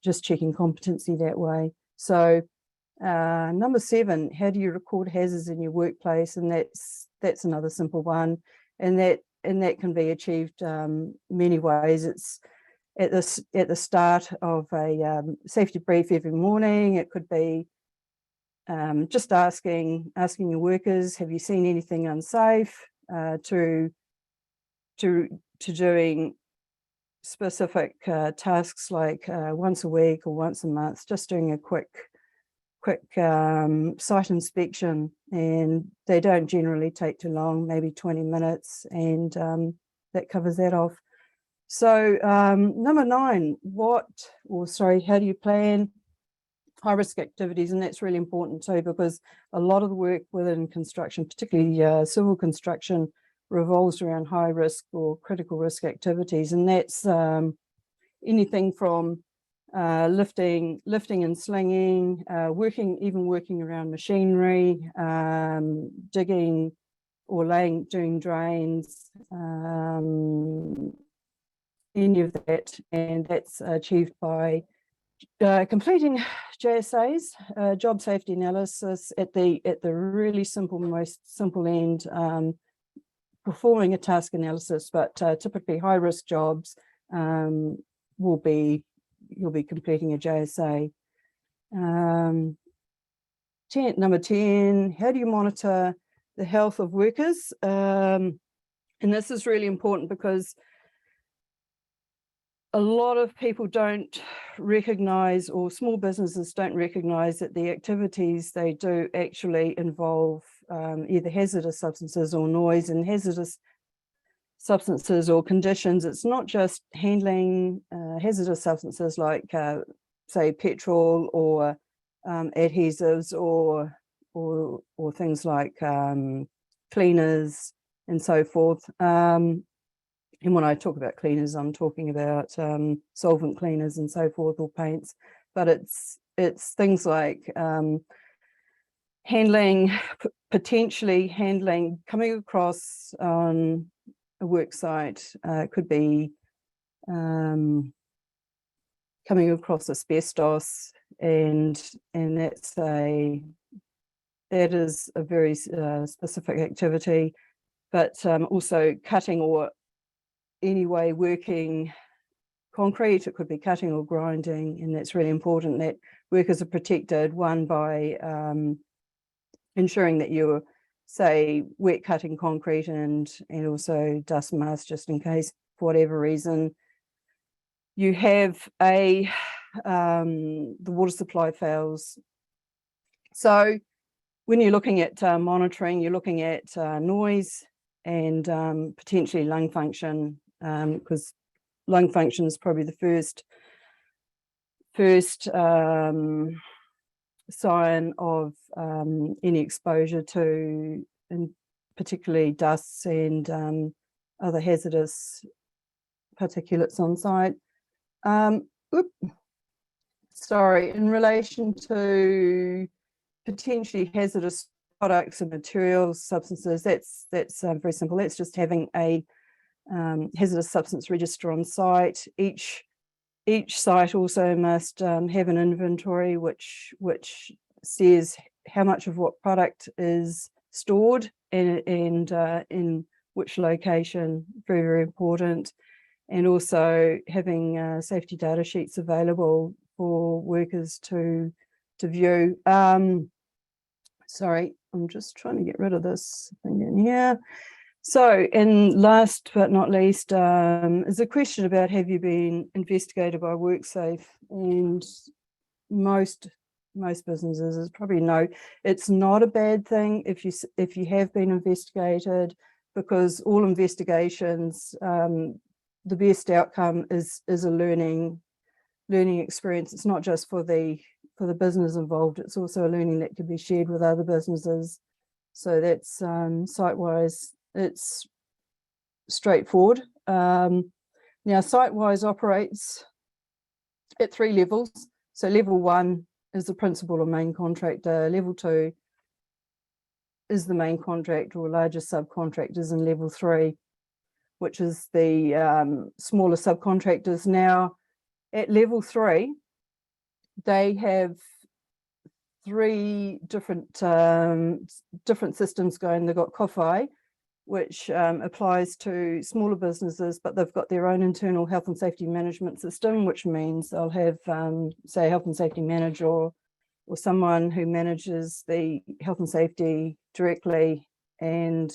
just checking competency that way. So number 7, how do you record hazards in your workplace? And that's another simple one, and that can be achieved many ways. It's at the start of a safety brief every morning. It could be just asking your workers, have you seen anything unsafe, to doing specific tasks like once a week or once a month, just doing a quick site inspection, and they don't generally take too long, maybe 20 minutes, and that covers that off. So number 9, how do you plan high risk activities? And that's really important too, because a lot of the work within construction, particularly civil construction, revolves around high risk or critical risk activities, and that's anything from lifting and slinging, working around machinery, digging or doing drains, any of that, and that's achieved by completing JSAs, job safety analysis, at the really most simple end, performing a task analysis. But typically high risk jobs you'll be completing a JSA. Number 10, how do you monitor the health of workers? And this is really important because a lot of people don't recognise, or small businesses don't recognise, that the activities they do actually involve either hazardous substances or noise. And hazardous substances or conditions, it's not just handling hazardous substances like say petrol or adhesives or things like cleaners and so forth. And when I talk about cleaners, I'm talking about solvent cleaners and so forth, or paints. But it's things like potentially handling, coming across on a work site. Could be coming across asbestos, and that is a very specific activity. But also cutting or anyway working concrete. It could be cutting or grinding, and that's really important that workers are protected, one by ensuring that you're, say, wet cutting concrete, and also dust masks, just in case for whatever reason you have the water supply fails. So when you're looking at monitoring, you're looking at noise and potentially lung function, because lung function is probably the first sign of any exposure to, and particularly dusts and other hazardous particulates on site. Sorry, in relation to potentially hazardous products and materials, substances, that's very simple. That's just having a hazardous substance register on site. Each site also must have an inventory which says how much of what product is stored and in which location. Very, very important. And also having safety data sheets available for workers to view. Sorry, I'm just trying to get rid of this thing in here. So, and last but not least, is a question about, have you been investigated by WorkSafe? And most businesses is probably no. It's not a bad thing if you have been investigated, because all investigations, the best outcome is a learning experience. It's not just for the business involved, it's also a learning that can be shared with other businesses. So that's site-wise, it's straightforward. Now, site-wise operates at 3 levels. So level 1 is the principal or main contractor. Level 2 is the main contractor or largest subcontractors, and level 3, which is the smaller subcontractors. Now, at level 3, they have 3 different systems going. They've got COFI, which applies to smaller businesses, but they've got their own internal health and safety management system, which means they'll have, say, a health and safety manager or someone who manages the health and safety directly. And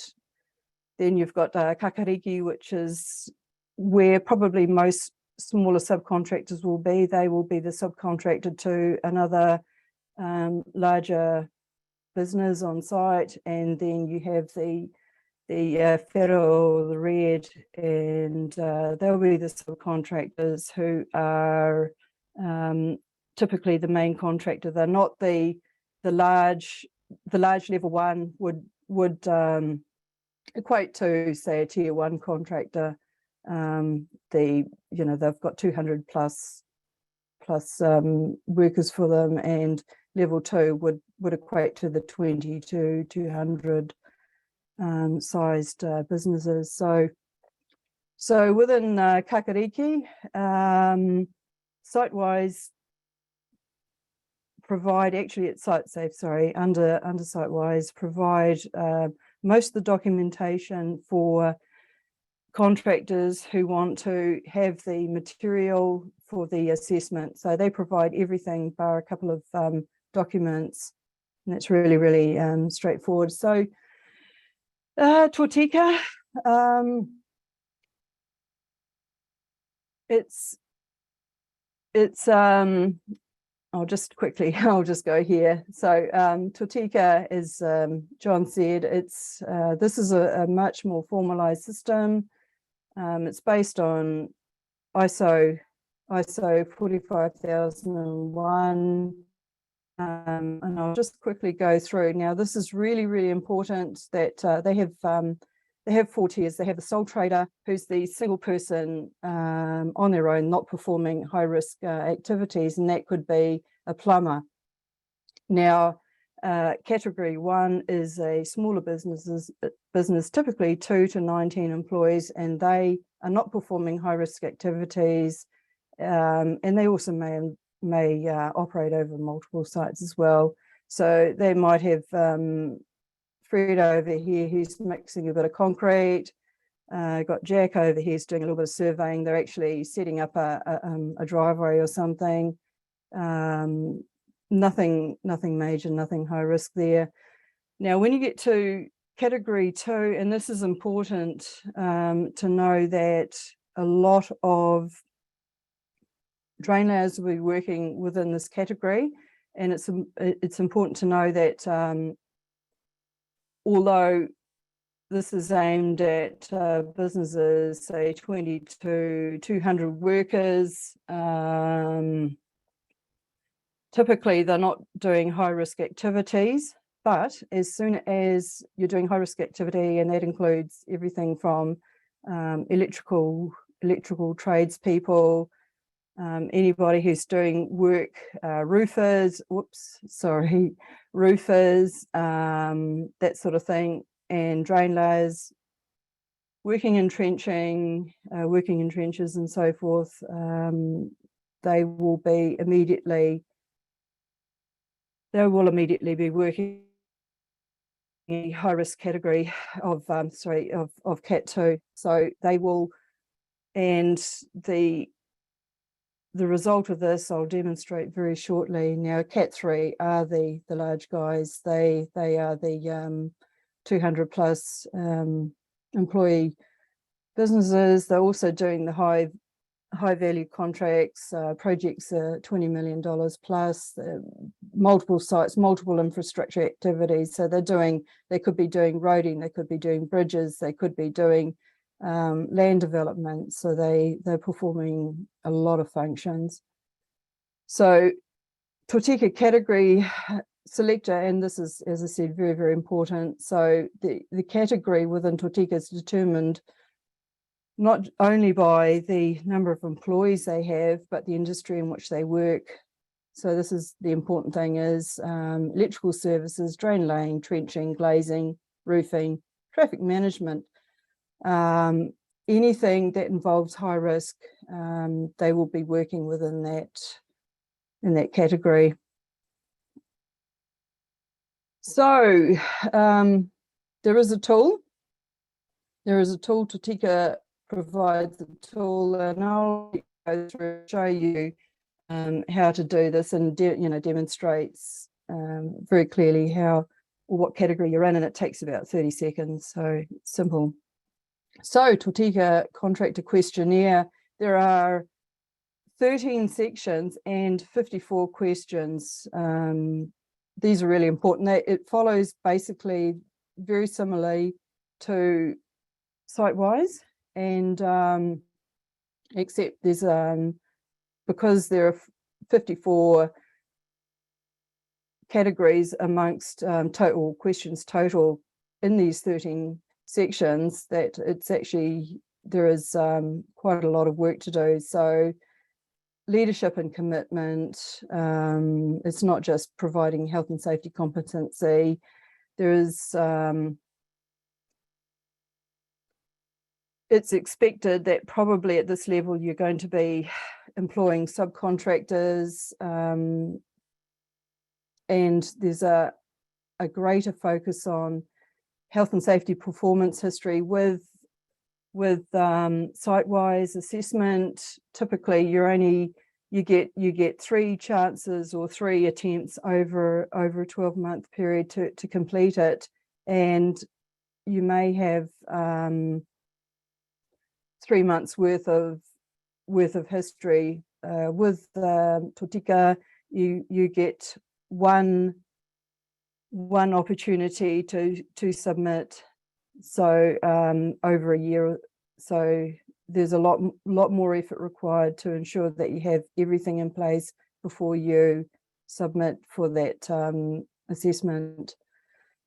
then you've got kakariki, which is where probably most smaller subcontractors will be. They will be the subcontractor to another larger business on site. And then you have the whero, the red, and they'll be the subcontractors who are typically the main contractor. They're not the large level 1 would equate to, say, a tier 1 contractor. They've got 200 plus workers for them, and level 2 would equate to the 20 to 200 sized businesses. So within kakariki, site-wise provide, actually at ConstructSafe, sorry, under site-wise provide most of the documentation for contractors who want to have the material for the assessment. So they provide everything bar a couple of documents, and that's really, really straightforward. So Tōtika, it's I'll just go here. So Tōtika, as John said, it's this is a much more formalized system. It's based on ISO 45001, and I'll just quickly go through. Now, this is really, really important that they have 4 tiers. They have the sole trader, who's the single person on their own, not performing high risk activities, and that could be a plumber. Now, category 1 is a smaller business, typically 2 to 19 employees, and they are not performing high risk activities, and they also may operate over multiple sites as well. So they might have Fred over here who's mixing a bit of concrete, got Jack over here who's doing a little bit of surveying. They're actually setting up a driveway or something. Nothing major, nothing high risk there. Now, when you get to category 2, and this is important to know that a lot of drain layers will be working within this category, and it's important to know that although this is aimed at businesses, say 20 to 200 workers, typically they're not doing high risk activities, but as soon as you're doing high risk activity, and that includes everything from electrical tradespeople, anybody who's doing work, roofers, that sort of thing, and drain layers, working in trenching, working in trenches and so forth, they will immediately be working in a high risk category of Cat 2. So they will, and the result of this I'll demonstrate very shortly. Now, Cat 3 are the large guys. They are the 200 plus employee businesses. They're also doing the high value contracts, projects $20 million plus, multiple sites, multiple infrastructure activities. So they could be doing roading, they could be doing bridges, they could be doing land development. So they're performing a lot of functions. So Tōtika category selector, and this is, as I said, very, very important. So the category within Tōtika is determined not only by the number of employees they have, but the industry in which they work. So this is the important thing is electrical services, drain laying, trenching, glazing, roofing, traffic management, anything that involves high risk, they will be working within in that category. So there is a tool. Tōtika provides the tool, and I'll go through and show you how to do this, and demonstrates very clearly what category you're in, and it takes about 30 seconds. So it's simple. So Tōtika contractor questionnaire, there are 13 sections and 54 questions. These are really important. It follows basically very similarly to site-wise, and except there's because there are 54 categories amongst total questions total in these 13 sections, that it's actually, there is quite a lot of work to do. So leadership and commitment, it's not just providing health and safety competency. There is it's expected that probably at this level you're going to be employing subcontractors, and there's a greater focus on health and safety performance history with site-wise assessment. Typically you get 3 chances or 3 attempts over a 12-month period to complete it, and you may have 3 months worth of history. With Tōtika, you get one opportunity to submit, so over a year. So there's a lot more effort required to ensure that you have everything in place before you submit for that assessment.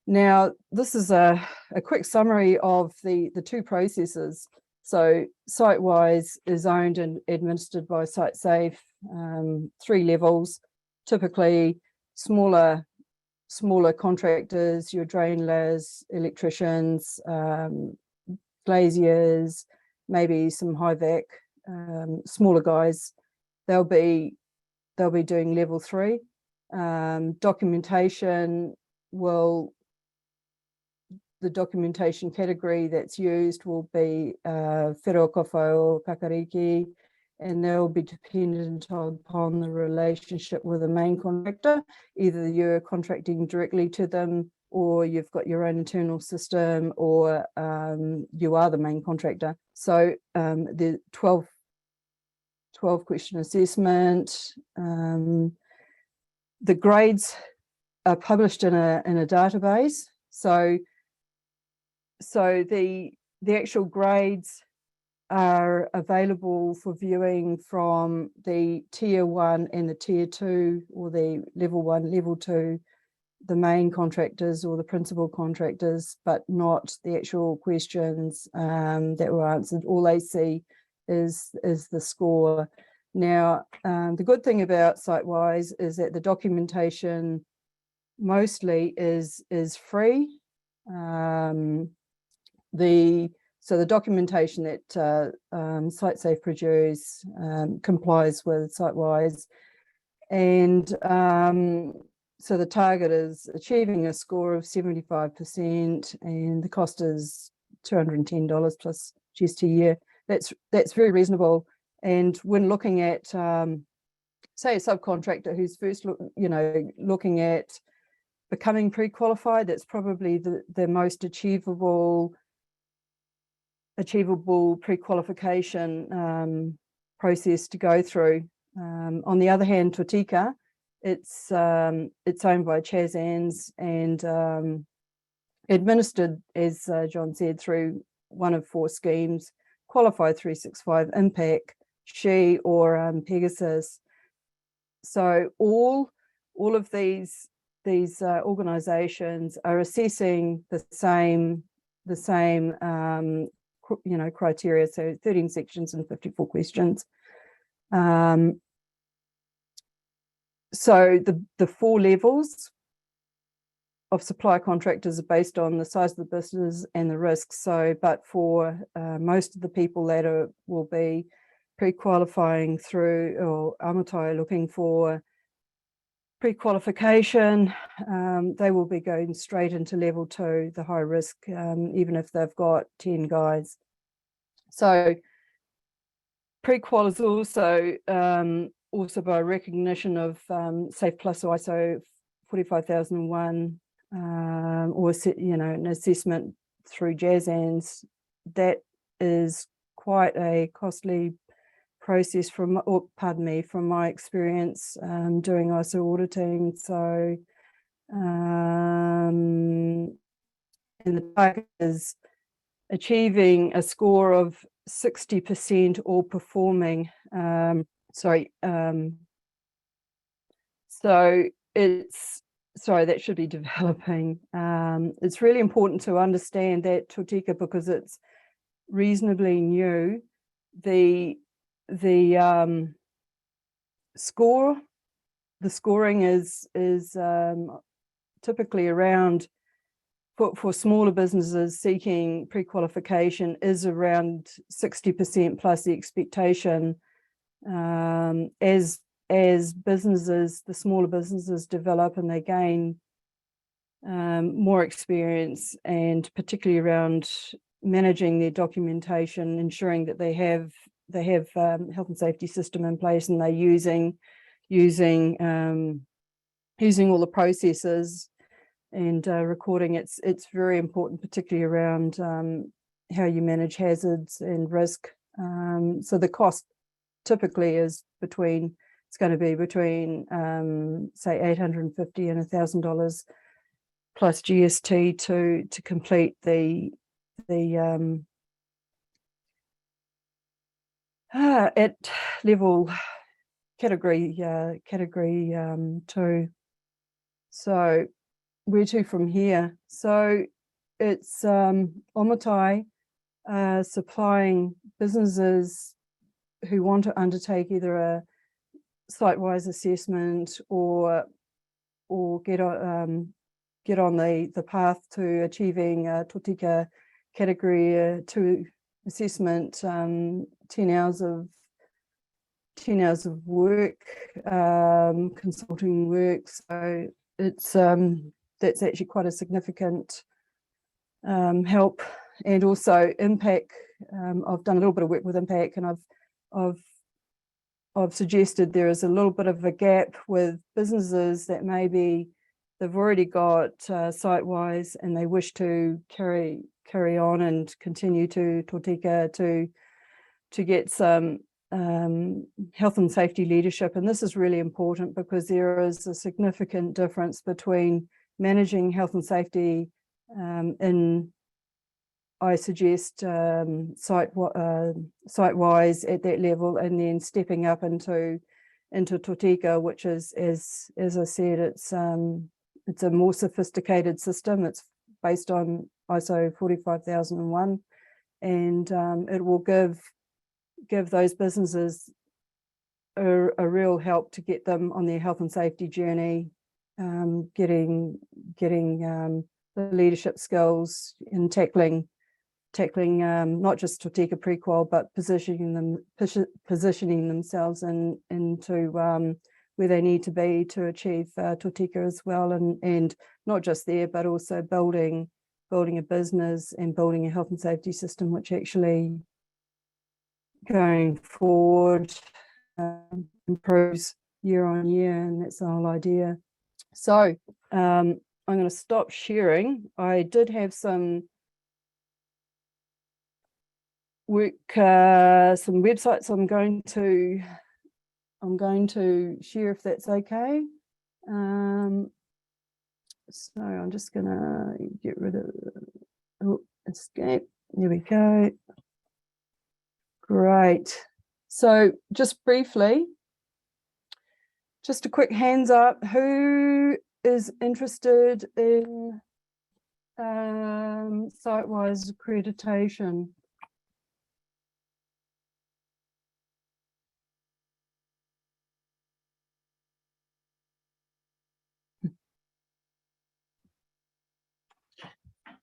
Now, this is a quick summary of the 2 processes. So site-wise is owned and administered by ConstructSafe, 3 levels, typically smaller contractors, your drain layers, electricians, glaziers, maybe some high vac, smaller guys. They'll be doing level 3. Documentation the documentation category that's used will be whero kawhai or kakariki, and they'll be dependent upon the relationship with the main contractor. Either you're contracting directly to them, or you've got your own internal system, or you are the main contractor. So the 12 question assessment. The grades are published in a database. So the actual grades are available for viewing from the tier 1 and the tier 2, or the level 1, level 2, the main contractors or the principal contractors, but not the actual questions that were answered. All they see is the score. Now, the good thing about SiteWise is that the documentation mostly is free. So the documentation that ConstructSafe produce complies with SiteWise, and so the target is achieving a score of 75%, and the cost is $210 plus GST a year. That's very reasonable. And when looking at, say, a subcontractor who's first looking at becoming pre-qualified, that's probably the most achievable pre-qualification process to go through. On the other hand, Tōtika, it's owned by CHASNZ and administered, as John said, through one of 4 schemes: Qualify 365, Impact, SHE, or Pegasus. So all of these organisations are assessing the same criteria, so 13 sections and 54 questions. So the 4 levels of supply contractors are based on the size of the business and the risks. So, but for most of the people that will be pre-qualifying through, or Amotai looking for pre-qualification, they will be going straight into level 2, the high risk, even if they've got 10 guys. So pre-qual is also by recognition of Safe Plus or ISO 45001, or an assessment through CHASNZ. That is quite a costly process from my experience doing ISO auditing. So and the target is achieving a score of 60% or performing. So that should be developing. It's really important to understand that Tōtika, because it's reasonably new, the scoring is typically around, for smaller businesses seeking pre-qualification, is around 60% plus the expectation. As businesses, the smaller businesses develop and they gain more experience, and particularly around managing their documentation, ensuring that they have health and safety system in place, and they're using all the processes and recording. It's very important, particularly around how you manage hazards and risk. So the cost typically is between say $850 and $1,000 plus GST to complete the at level category 2. So where to from here? So it's Amotai supplying businesses who want to undertake either a site-wise assessment or get on the path to achieving Tōtika category 2 assessment, 10 hours of work, consulting work. So it's that's actually quite a significant help. And also Impact, I've done a little bit of work with Impact, and I've suggested there is a little bit of a gap with businesses that maybe they've already got SiteWise and they wish to carry on and continue to Tōtika to get some health and safety leadership. And this is really important because there is a significant difference between managing health and safety in I suggest site-wise at that level, and then stepping up into Tōtika, which is, as I said, it's a more sophisticated system. It's based on ISO 45001, and it will give those businesses a real help to get them on their health and safety journey, getting the leadership skills in tackling not just Tōtika Prequal, but positioning themselves into where they need to be to achieve Tōtika as well, and not just there, but also building a business and building a health and safety system, which actually going forward improves year on year, and that's the whole idea. So I'm going to stop sharing. I did have some some websites I'm going to share, if that's okay. So I'm just gonna get rid of escape. There we go. Great. So just briefly, just a quick hands up, who is interested in site-wise accreditation?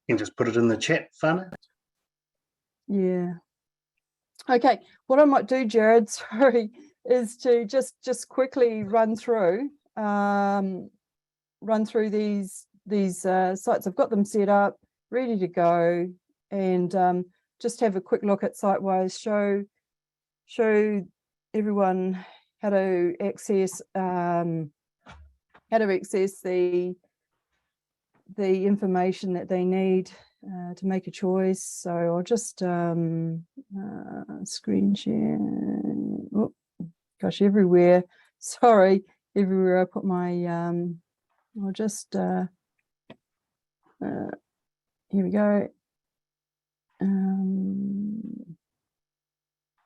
You can just put it in the chat, Whana. Yeah. Okay, what I might do, Jared, sorry, is to just quickly run through these sites. I've got them set up, ready to go, and just have a quick look at site-wise, show everyone how to access the information that they need to make a choice. So I'll just screen share. Oh, gosh, everywhere. Sorry, everywhere I put my I'll just here we go.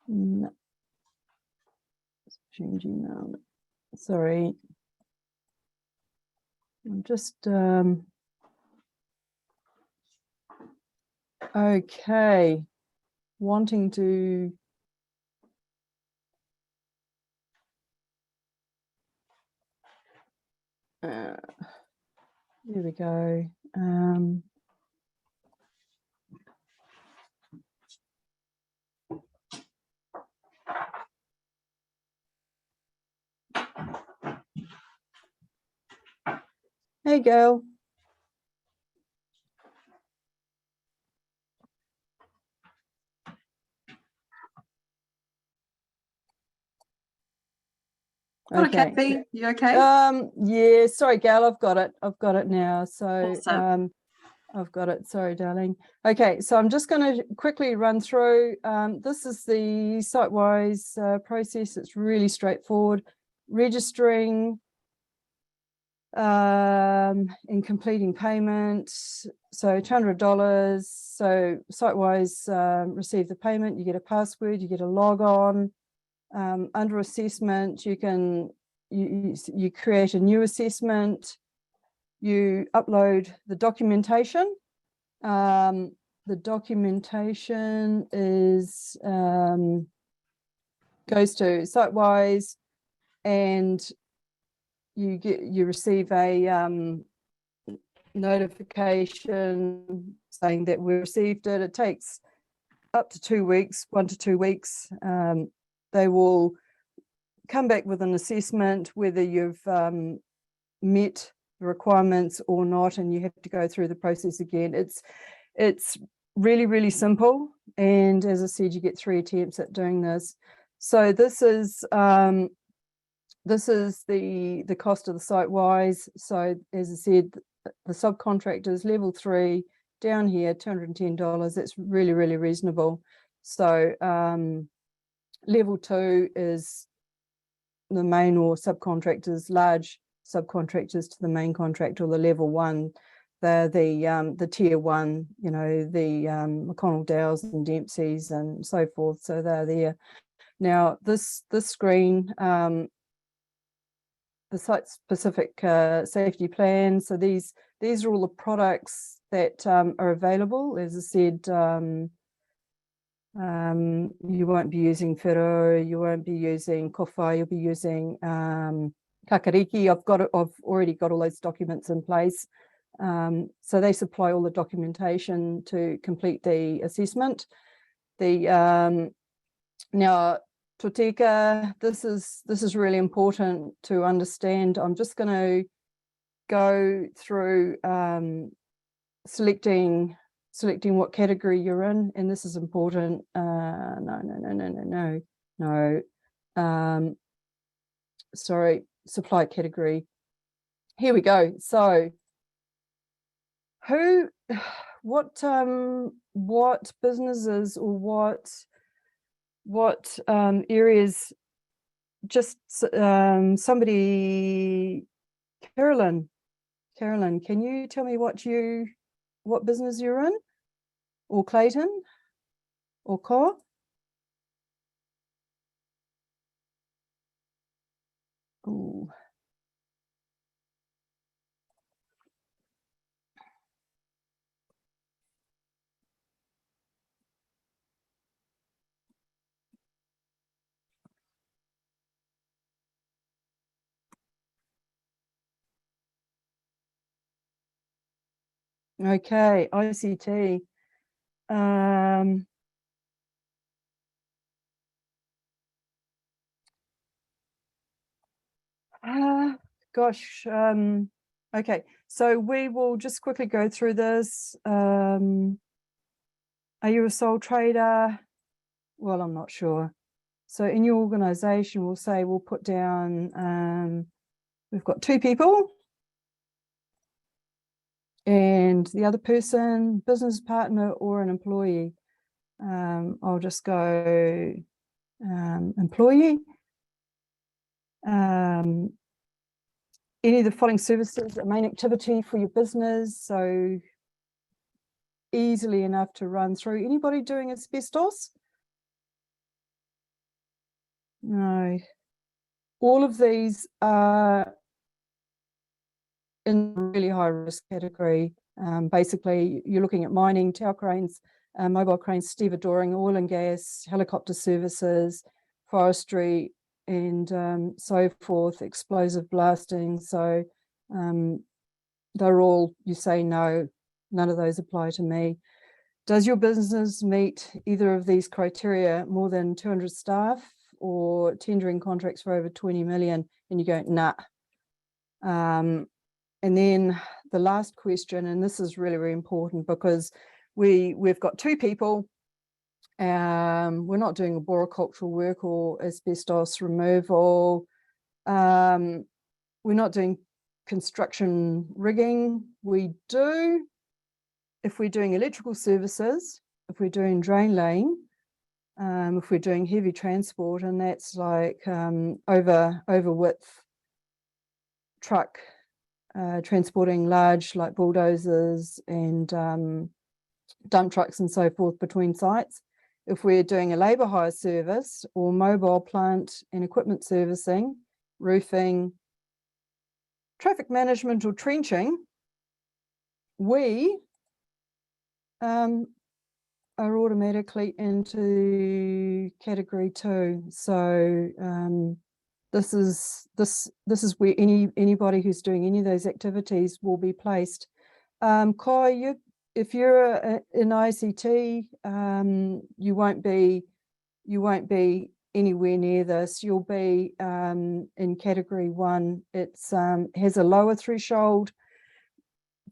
No. Changing now. Sorry. I'm just okay, wanting to there we go. Hey, Gail. Okay. Kathy, you okay? Yeah, sorry, Gail, I've got it now. So Awesome. I've got it. Sorry, darling. Okay, so I'm just going to quickly run through. This is the site-wise process. It's really straightforward. Registering and completing payment. So $200. So site-wise, receive the payment. You get a password. You get a log on. Under assessment, you can you create a new assessment. You upload the documentation. The documentation is goes to site-wise, and you receive a notification saying that we received it. It takes up to 2 weeks, 1 to 2 weeks. They will come back with an assessment whether you've met the requirements or not, and you have to go through the process again. It's really, really simple, and as I said, you get 3 attempts at doing this. So this is the cost of the site-wise. So as I said, the subcontractors level 3 down here, $210. That's really, really reasonable. So level 2 is the main or subcontractors, large subcontractors to the main contractor, or the level 1 They're the tier one, you know, the McConnell Dow's and Dempsey's and so forth. So they're there. Now this screen, the site-specific safety plan. So these are all the products that are available. As I said, you won't be using whiro, you won't be using kofa, you'll be using kakariki. I've already got all those documents in place. So they supply all the documentation to complete the assessment. Now Tōtika, this is really important to understand. I'm just going to go through selecting what category you're in, and this is important. No. Sorry, supply category. Here we go. So what businesses or what areas, just somebody, Carolyn, can you tell me what business you're in, or Clayton, or Ko? Ooh. Okay, ICT. Gosh. Okay, so we will just quickly go through this. Are you a sole trader? Well, I'm not sure. So in your organization, we'll put down, we've got 2 people. And the other person, business partner or an employee. I'll just go employee. Any of the following services are main activity for your business, so easily enough to run through. Anybody doing asbestos? No. All of these are in really high risk category. Basically, you're looking at mining, tower cranes, mobile cranes, stevedoring, oil and gas, helicopter services, forestry, and so forth, explosive blasting. So they're all, you say no, none of those apply to me. Does your business meet either of these criteria? More than 200 staff or tendering contracts for over 20 million? And you go, nah. And then the last question, and this is really, really important because we've got 2 people. We're not doing arboricultural work or asbestos removal. We're not doing construction rigging. We do, if we're doing electrical services, if we're doing drain laying, if we're doing heavy transport, and that's like over width truck, transporting large like bulldozers and dump trucks and so forth between sites. If we're doing a labour hire service or mobile plant and equipment servicing, roofing, traffic management or trenching, we are automatically into category 2. So this is where anybody who's doing any of those activities will be placed. Kai, if you're in ICT, you won't be anywhere near this. You'll be in category 1. It's has a lower threshold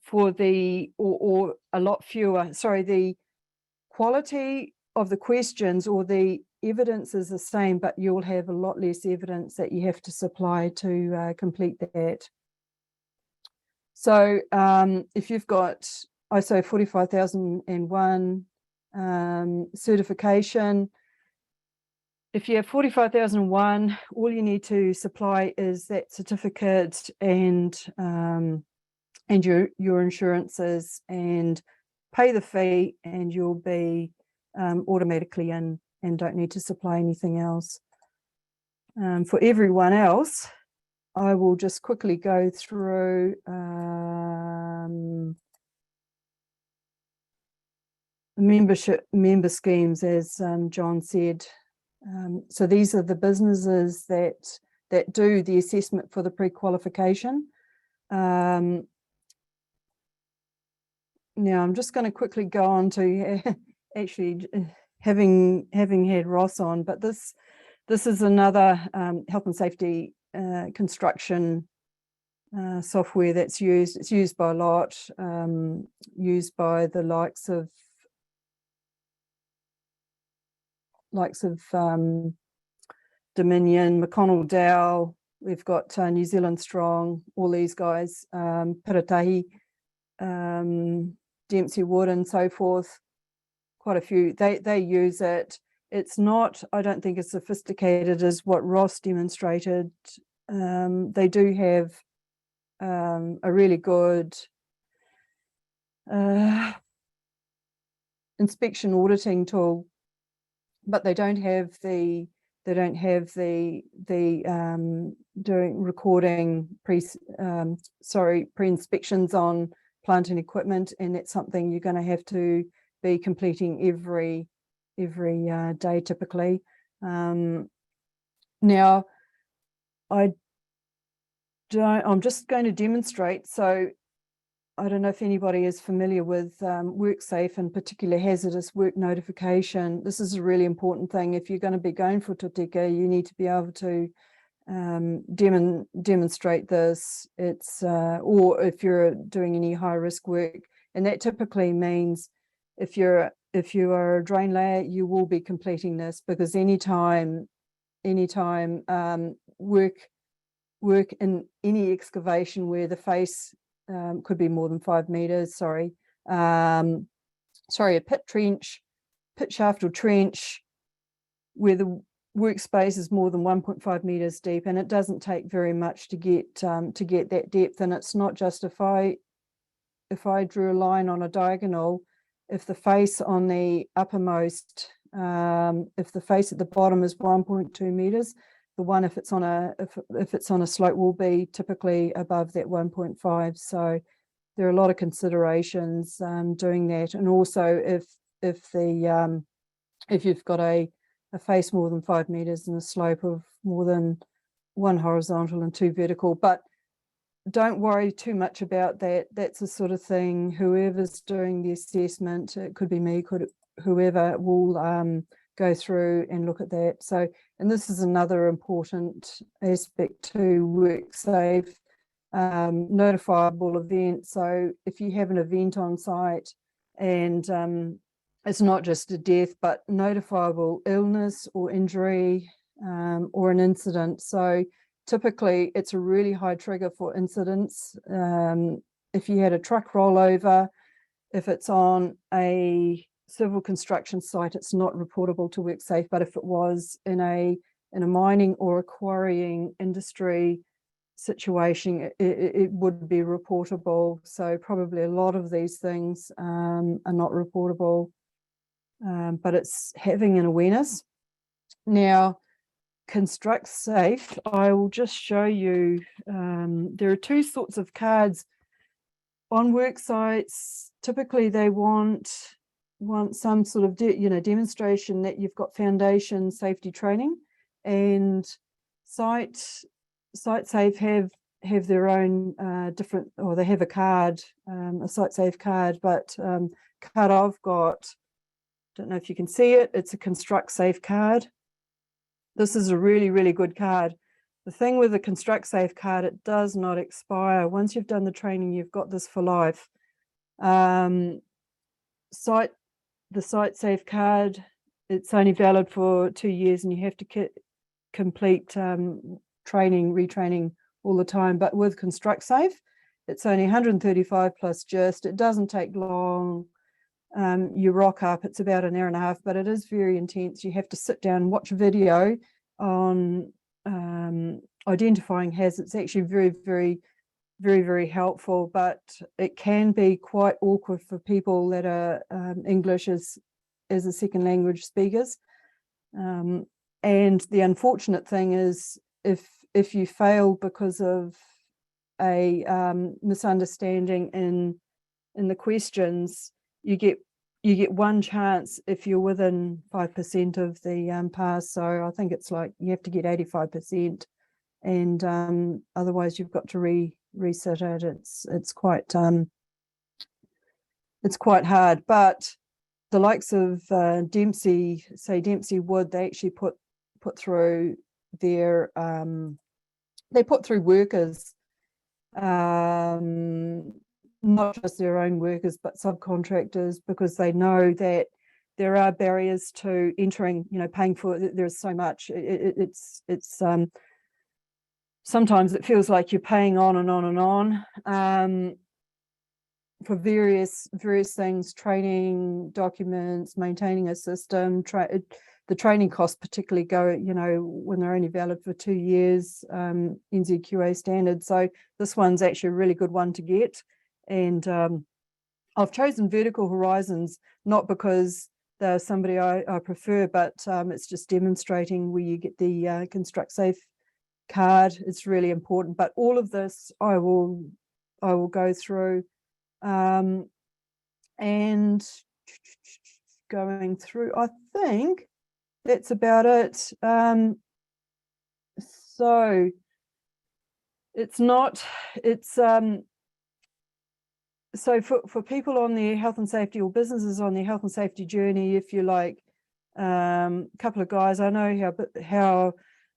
for the or a lot fewer. Sorry, the quality of the questions or the evidence is the same, but you'll have a lot less evidence that you have to supply to complete that. So if you've got ISO 45001 certification, if you have 45001, all you need to supply is that certificate and and your insurances, and pay the fee, and you'll be automatically in and don't need to supply anything else. For everyone else, I will just quickly go through member schemes, as John said. So these are the businesses that do the assessment for the pre-qualification. Now I'm just going to quickly go on to actually having had Ross on, but this is another health and safety construction software that's used. It's used by a lot, used by the likes of Dominion, McConnell Dow. We've got New Zealand Strong, all these guys, Piratahi, Dempsey Wood, and so forth. Quite a few. They use it. It's not, I don't think, as sophisticated as what Ross demonstrated. They do have a really good inspection auditing tool, but they don't have the doing recording pre-inspections on plant and equipment, and that's something you're going to have to be completing every day typically. Now I'm just going to demonstrate. So I don't know if anybody is familiar with WorkSafe, in particular hazardous work notification. This is a really important thing. If you're going to be going for Tōtika, you need to be able to demonstrate this. It's or if you're doing any high risk work, and that typically means if you are a drain layer, you will be completing this, because anytime work in any excavation where the face could be more than 5 meters, a pit shaft or trench where the workspace is more than 1.5 meters deep, and it doesn't take very much to get that depth. And it's not just if I drew a line on a diagonal, if the face on the uppermost, if the face at the bottom is 1.2 meters, the one if it's on a slope will be typically above that 1.5. So there are a lot of considerations doing that. And also if you've got a face more than 5 meters and a slope of more than 1 horizontal and 2 vertical. But don't worry too much about that. That's the sort of thing whoever's doing the assessment, it could be me, whoever will go through and look at that. So, and this is another important aspect to WorkSafe, notifiable event. So if you have an event on site and it's not just a death, but notifiable illness or injury or an incident. So typically it's a really high trigger for incidents. If you had a truck rollover, if it's on a civil construction site, it's not reportable to WorkSafe, but if it was in a mining or a quarrying industry situation, it would be reportable. So probably a lot of these things are not reportable, but it's having an awareness. Now, ConstructSafe, I will just show you, there are 2 sorts of cards on work sites. Typically they want some sort of demonstration that you've got foundation safety training, and ConstructSafe have their own different, or they have a card, a ConstructSafe card, but card I've got, don't know if you can see it, it's a ConstructSafe card. This is a really, really good card. The thing with the ConstructSafe card, it does not expire. Once you've done the training, you've got this for life. The ConstructSafe card, it's only valid for 2 years, and you have to complete training, retraining all the time. But with ConstructSafe, it's only 135 plus GIST. It doesn't take long. You rock up, it's about an hour and a half, but it is very intense. You have to sit down and watch a video on identifying hazards. It's actually very, very very, very helpful, but it can be quite awkward for people that are English as a second language speakers. And the unfortunate thing is if you fail because of a misunderstanding in the questions, you get one chance if you're within 5% of the pass. So I think it's like you have to get 85%, and otherwise you've got to resit it. It's quite hard. But the likes of Dempsey Wood, they actually put through their they put through workers, not just their own workers but subcontractors, because they know that there are barriers to entering, paying for it. There's so much. It's sometimes it feels like you're paying on and on and on for various things, training, documents, maintaining a system. The training costs particularly go, when they're only valid for 2 years, NZQA standard. So this one's actually a really good one to get. And I've chosen Vertical Horizons, not because they're somebody I prefer, but it's just demonstrating where you get the ConstructSafe card. It's really important. But all of this I will go through. And going through, I think that's about it. So so for people on their health and safety, or businesses on their health and safety journey, if you like, couple of guys, I know how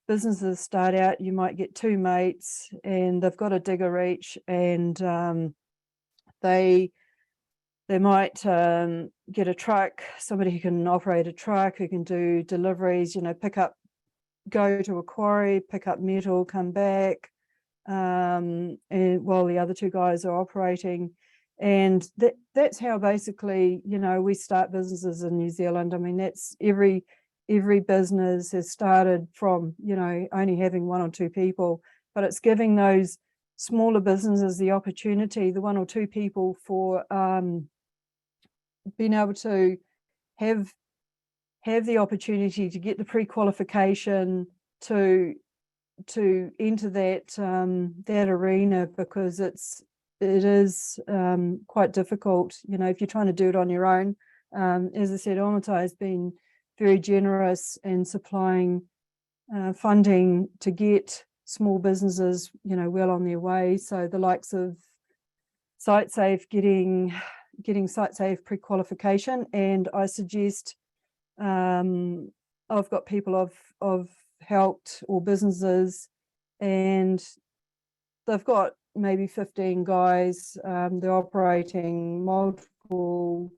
businesses start out. You might get 2 mates and they've got a digger each, and they might get a truck, somebody who can operate a truck, who can do deliveries, go to a quarry, pick up metal, come back, and while the other 2 guys are operating. And that's how basically, we start businesses in New Zealand. I mean, that's every business has started from, only having 1 or 2 people, but it's giving those smaller businesses the opportunity, the 1 or 2 people, for being able to have the opportunity to get the pre-qualification to enter that arena, because it is quite difficult, if you're trying to do it on your own. As I said, Amotai has been very generous in supplying funding to get small businesses, well on their way. So the likes of SiteSafe getting SiteSafe pre-qualification, and I suggest I've got people I've helped, or businesses, and they've got maybe 15 guys. They're operating multiple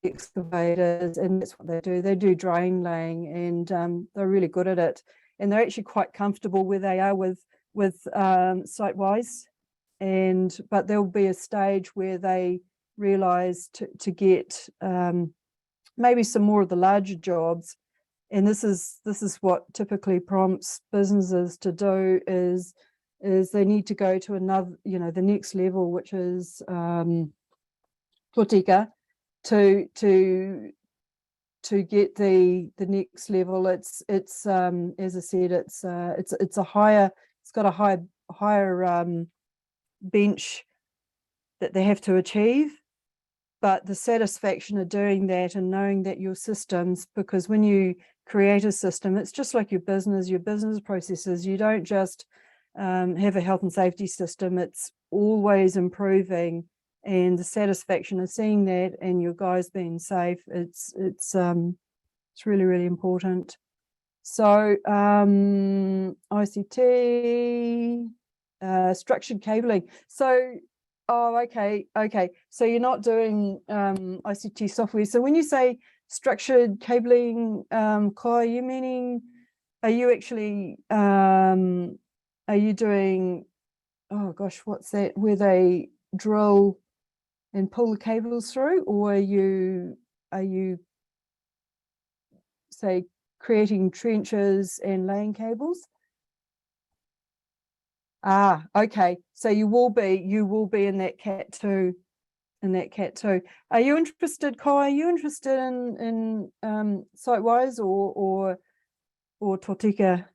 excavators, and that's what they do. They do drain laying, and they're really good at it, and they're actually quite comfortable where they are with site-wise. But there'll be a stage where they realize to get maybe some more of the larger jobs, and this is what typically prompts businesses to do is they need to go to another, the next level, which is Tōtika, to get the next level. It's as I said, it's a higher, it's got a higher bench that they have to achieve, but the satisfaction of doing that and knowing that your systems, because when you create a system, it's just like your business processes. You don't just have a health and safety system, it's always improving, and the satisfaction of seeing that and your guys being safe, it's really, really important. So ICT, structured cabling. So okay, so you're not doing ICT software. So when you say structured cabling, Kai, you meaning, are you actually are you doing, oh gosh, what's that, where they drill and pull the cables through, or are you say creating trenches and laying cables? Okay. So you will be in that cat 2. In that cat 2. Are you interested, Kai? Are you interested in Sitewise or Tōtika?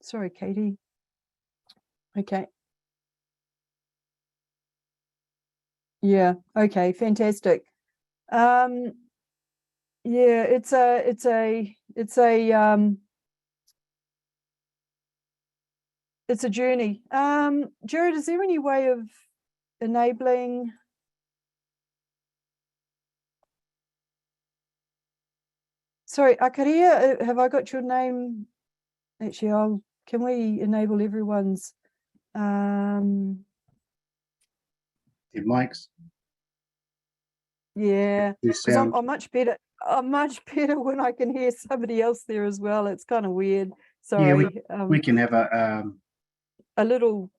Sorry, Katie. Okay. Yeah. Okay. Fantastic. Yeah, it's a journey. Jared, is there any way of enabling? Sorry, Akaria, have I got your name? Actually, can we enable everyone's Their mics. Yeah, Their because sound. I'm much better. I'm much better when I can hear somebody else there as well. It's kind of weird. Sorry. We can have a little.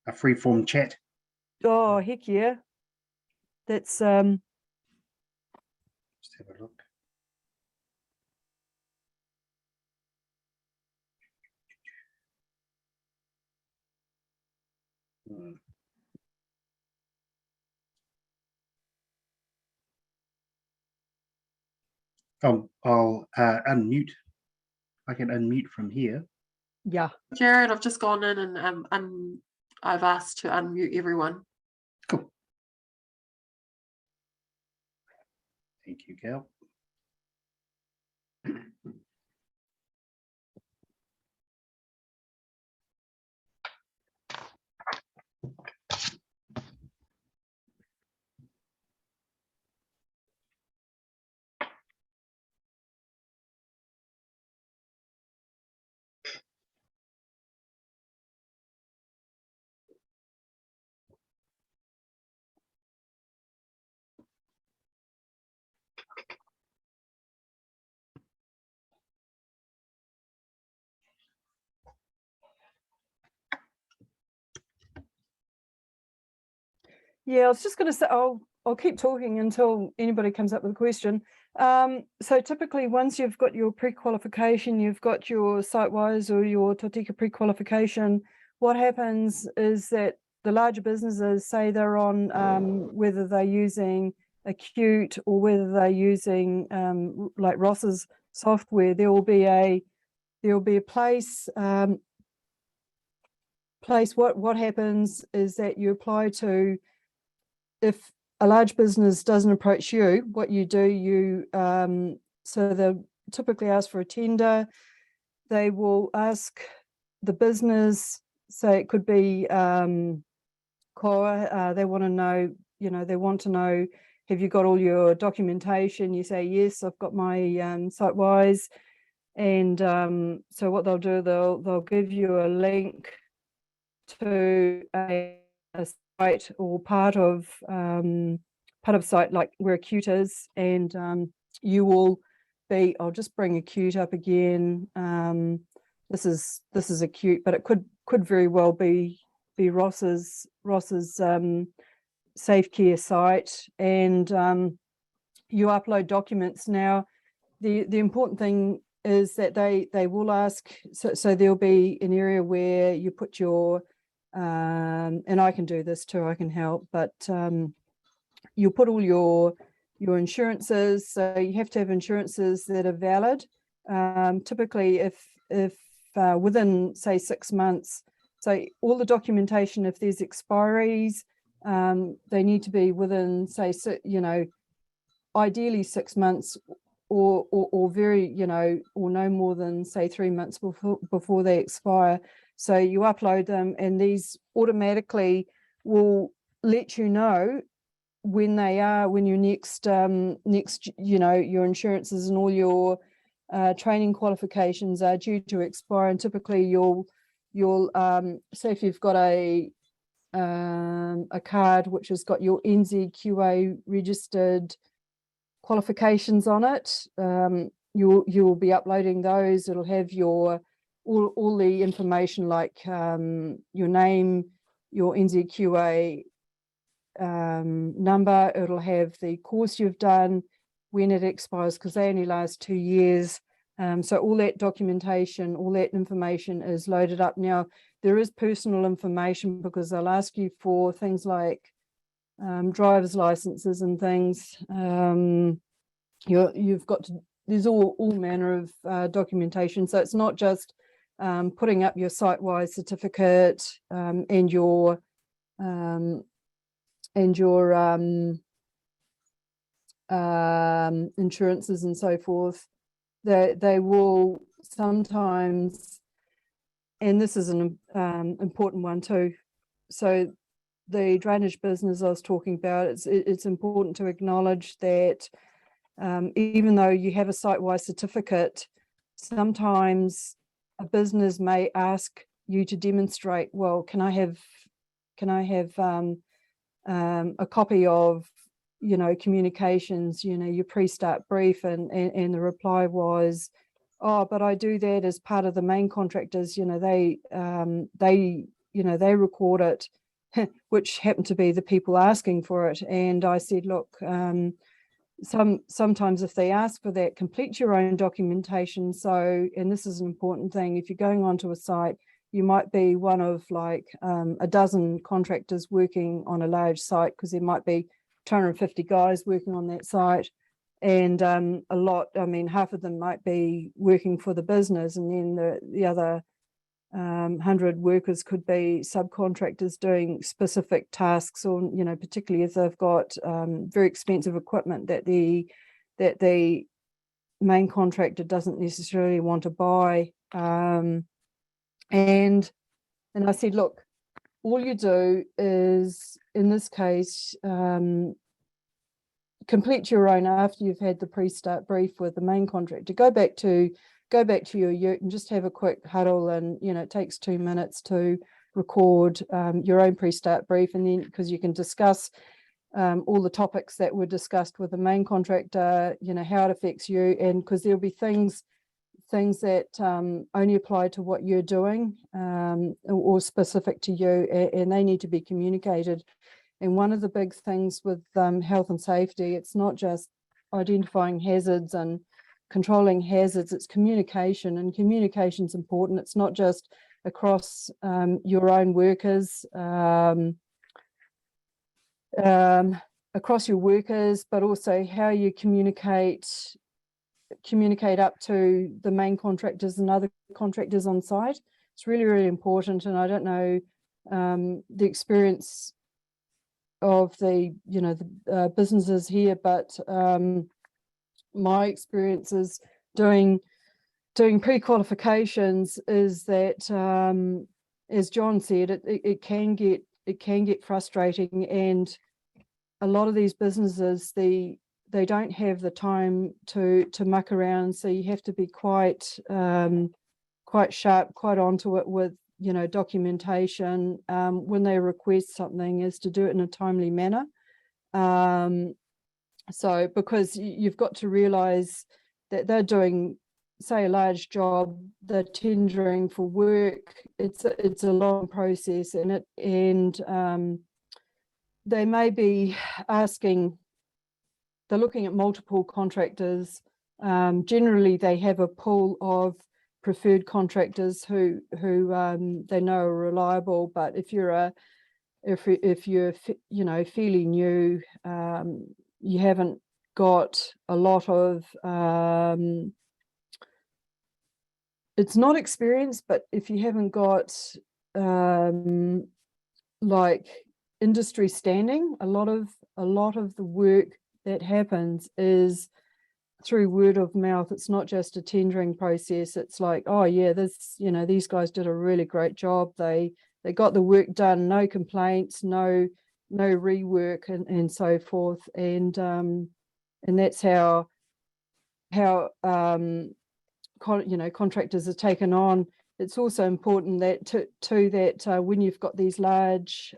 a free form chat. Oh, heck yeah. That's Just have a look. I'll unmute. I can unmute from here. yeah. Jared, I've just gone in and I've asked to unmute everyone. Cool. Thank you, Gal. Yeah, I was just going to say, I'll keep talking until anybody comes up with a question. So typically, once you've got your pre-qualification, you've got your Sitewise or your Tōtika pre-qualification, what happens is that the larger businesses, say they're on whether they're using Acute or whether they're using like Ross's software, there will be a place. What happens is that you apply to. If a large business doesn't approach you, what you do, so they'll typically ask for a tender. They will ask the business, so it could be core. They want to know, have you got all your documentation? You say, yes, I've got my Sitewise. And so what they'll do, they'll give you a link to a site or part of site like where Acute is, and you will be. I'll just bring Acute up again. This is Acute, but it could very well be Ross's Safecare site, and you upload documents. Now, the important thing is that they will ask. So there'll be an area where you put your and I can do this too, I can help, but you'll put all your insurances. So you have to have insurances that are valid. Typically, if within, say, 6 months, so all the documentation, if there's expiries, they need to be within, say, ideally 6 months, or very, or no more than, say, 3 months before they expire. So you upload them, and these automatically will let you know when your next, your insurances and all your training qualifications are due to expire. And typically you'll say if you've got a card which has got your NZQA registered qualifications on it, you will be uploading those. It'll have your all the information, like your name, your NZQA number, it'll have the course you've done, when it expires, because they only last 2 years. So all that documentation, all that information is loaded up. Now, there is personal information because they'll ask you for things like driver's licenses and things. You've got to, there's all manner of documentation. So it's not just putting up your site-wide certificate and your insurances and so forth. They will sometimes, and this is an important one too. So the drainage business I was talking about, it's important to acknowledge that even though you have a site-wide certificate, sometimes a business may ask you to demonstrate, well, can I have a copy of, you know, communications, you know, your pre-start brief, and the reply was, oh, but I do that as part of the main contractors, you know, they record it, which happened to be the people asking for it. And I said, look, sometimes if they ask for that, complete your own documentation. So, and this is an important thing, if you're going onto a site, you might be one of like a dozen contractors working on a large site, because there might be 250 guys working on that site, and a lot, I mean, half of them might be working for the business, and then the other 100 workers could be subcontractors doing specific tasks, or, you know, particularly if they've got very expensive equipment that the main contractor doesn't necessarily want to buy. And I said, look, all you do is, in this case, complete your own after you've had the pre-start brief with the main contractor. Go back to your ute and just have a quick huddle, and, you know, it takes 2 minutes to record your own pre-start brief, and then, because you can discuss all the topics that were discussed with the main contractor, you know, how it affects you, and because there'll be things that only apply to what you're doing or specific to you, and they need to be communicated. And one of the big things with health and safety, it's not just identifying hazards and controlling hazards, it's communication, and communication's important. It's not just across your own workers, across your workers, but also how you communicate up to the main contractors and other contractors on site. It's really, really important. And I don't know the experience of the, you know, the businesses here, but my experiences doing pre-qualifications is that, as John said, it can get frustrating, and a lot of these businesses, they don't have the time to muck around, so you have to be quite sharp, quite onto it with, you know, documentation when they request something, is to do it in a timely manner. So, because you've got to realize that they're doing, say, a large job, they're tendering for work, it's a long process, and they may be asking, they're looking at multiple contractors. Generally, they have a pool of preferred contractors who they know are reliable. But if you're you know, fairly new, you haven't got a lot of it's not experience, but if you haven't got like industry standing, a lot of the work that happens is through word of mouth. It's not just a tendering process. It's like, oh yeah, this, you know, these guys did a really great job. They got the work done, no complaints, no rework, and so forth. And that's how you know, contractors are taken on. It's also important that that when you've got these large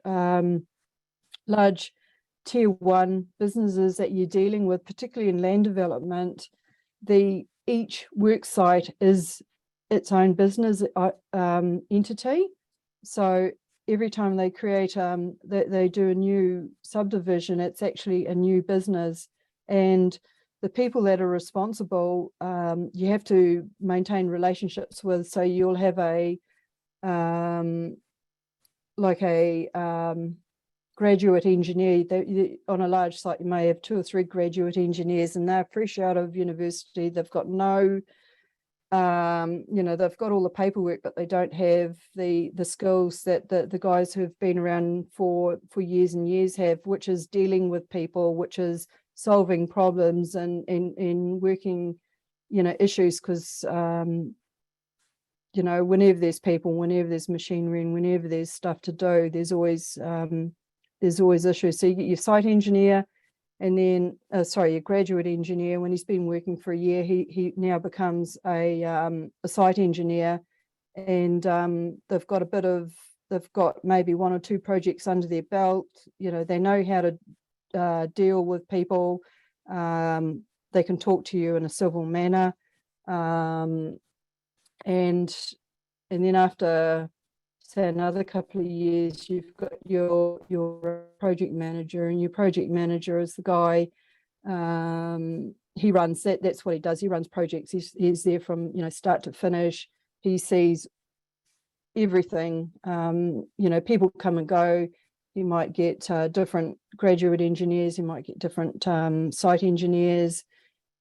tier 1 businesses that you're dealing with, particularly in land development, each work site is its own business entity. So every time they create they do a new subdivision, it's actually a new business, and the people that are responsible, you have to maintain relationships with. So you'll have a graduate engineer. On a large site, you may have 2 or 3 graduate engineers, and they're fresh out of university. They've got no, they've got all the paperwork, but they don't have the skills that the guys who've been around for years and years have, which is dealing with people, which is solving problems and working, issues, because whenever there's people, whenever there's machinery, and whenever there's stuff to do, there's always issues. So you get your site engineer, and then your graduate engineer. When he's been working for a year, he now becomes a site engineer, and they've got maybe 1 or 2 projects under their belt. They know how to deal with people. They can talk to you in a civil manner, and then after, say, another couple of years, you've got your project manager, and your project manager is the guy. He runs that. That's what he does. He runs projects. He's there from start to finish. He sees everything. People come and go. You might get different graduate engineers. You might get different site engineers.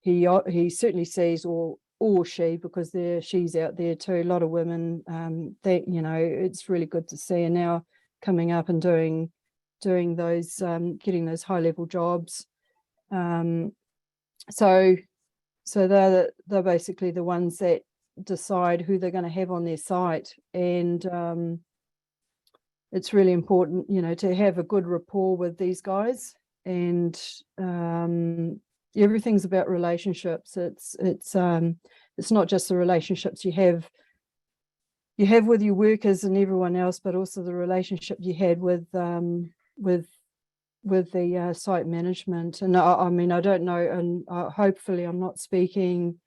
He certainly sees, or she, because she's out there too, a lot of women. It's really good to see, and now coming up and doing those, getting those high level jobs. So they're basically the ones that decide who they're going to have on their site, and it's really important, to have a good rapport with these guys, and everything's about relationships. It's not just the relationships you have with your workers and everyone else, but also the relationship you had with the site management. And I don't know, and hopefully I'm not speaking,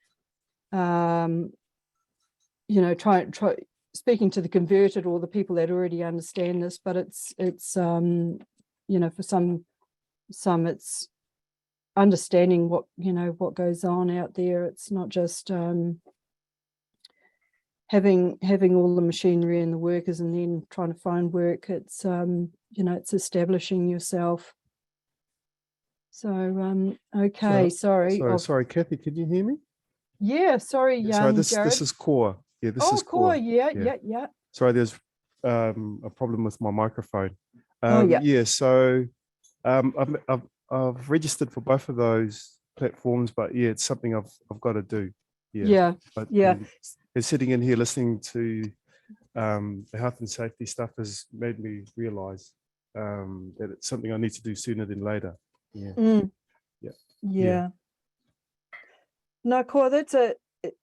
speaking to the converted or the people that already understand this, but it's for some it's understanding what goes on out there. It's not just having all the machinery and the workers and then trying to find work. It's it's establishing yourself. So okay, sorry, Kathy, can you hear me? Yeah, sorry, Sorry, this Jared. is Core. Yeah, this is Core. Core. Yeah. Sorry, there's a problem with my microphone. Yeah. Yeah, so I've registered for both of those platforms, but yeah, it's something I've got to do. Yeah. And sitting in here listening to the health and safety stuff has made me realise that it's something I need to do sooner than later. Yeah. No, Core, it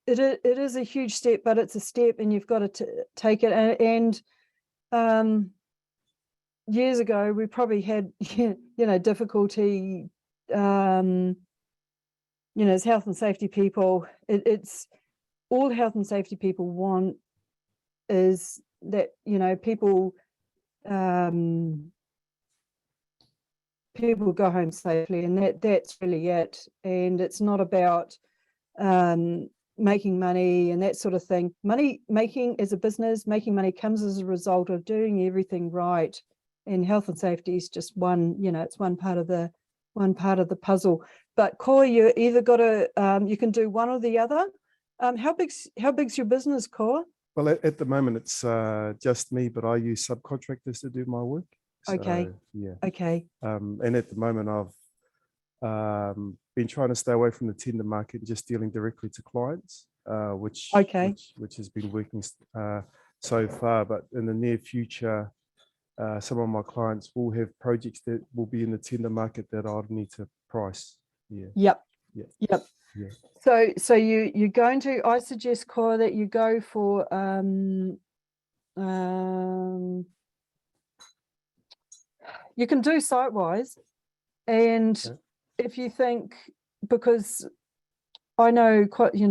is a huge step, but it's a step, and you've got to take it. And years ago, we probably had difficulty. As health and safety people, it's all health and safety people want is that people go home safely, and that's really it. And it's not about making money and that sort of thing. Making as a business, making money comes as a result of doing everything right, and health and safety is just one. It's one part of the puzzle. But Core, you either got to you can do one or the other. How big's your business, Core? Well, at the moment it's just me, but I use subcontractors to do my work. Okay. Yeah. Okay. And at the moment I've been trying to stay away from the tender market and just dealing directly to clients, which has been working so far. But in the near future, some of my clients will have projects that will be in the tender market that I'll need to price. Yep. So you're going to, I suggest, Core, that you go for you can do site-wise, and if you think, because I know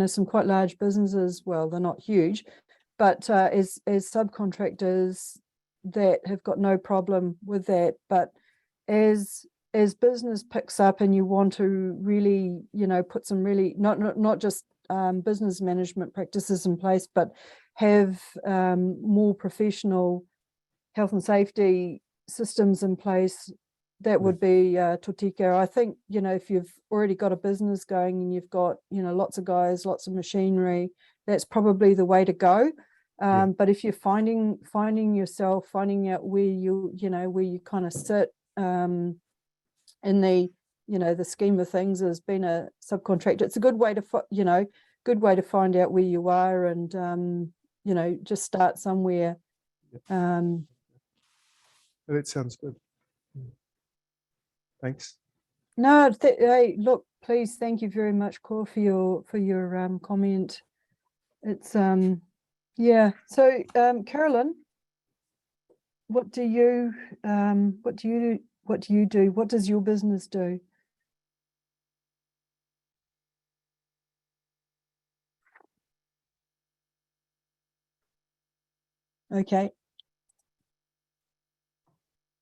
some quite large businesses, well, they're not huge, but as subcontractors, that have got no problem with that. But as business picks up and you want to really, you know, put some really not just business management practices in place, but have more professional health and safety systems in place, that would be Tōtika. I think, you know, if you've already got a business going and you've got, you know, lots of guys, lots of machinery, that's probably the way to go. But if you're finding yourself, finding out where you know, where you kind of sit in the, you know, the scheme of things as being a subcontractor, it's a good way to, you know, good way to find out where you are and, you know, just start somewhere. That sounds good. Thanks. No, hey, look, please, thank you very much, Cor, for your comment. It's yeah. So Carolyn, what do you do? What does your business do? Okay.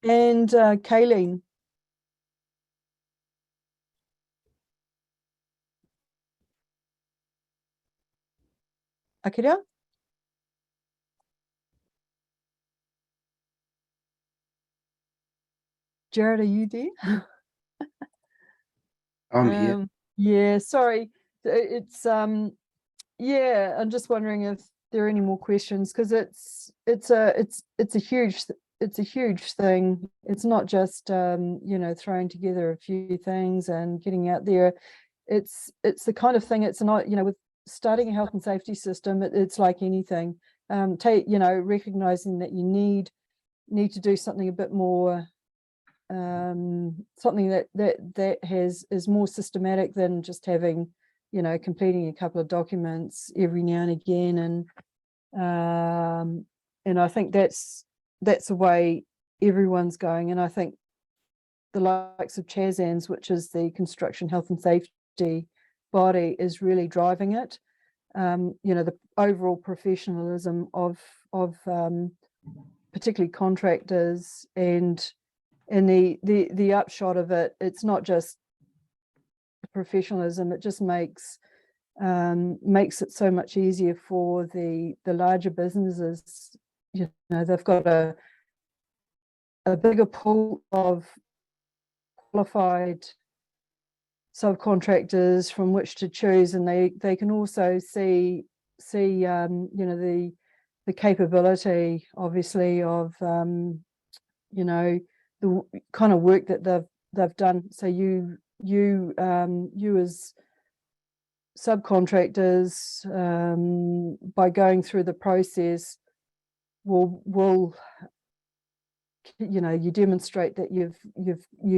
And Kayleen. Akira? Jared, are you there? I'm here. Yeah, sorry. It's yeah, I'm just wondering if there are any more questions, because it's a huge thing. It's not just you know, throwing together a few things and getting out there. It's the kind of thing, it's not, you know, with starting a health and safety system, it's like anything. You know, recognizing that you need to do something a bit more, something that is more systematic than just having, you know, completing a couple of documents every now and again. And I think that's the way everyone's going. And I think the likes of CHASNZ, which is the construction health and safety body, is really driving it. You know, the overall professionalism of particularly contractors, and the upshot of it, it's not just professionalism, it just makes it so much easier for the larger businesses. You know, they've got a bigger pool of qualified subcontractors from which to choose, and they can also see you know, the capability, obviously, of you know, the kind of work that they've done. So you as subcontractors, by going through the process, will you know, you demonstrate that you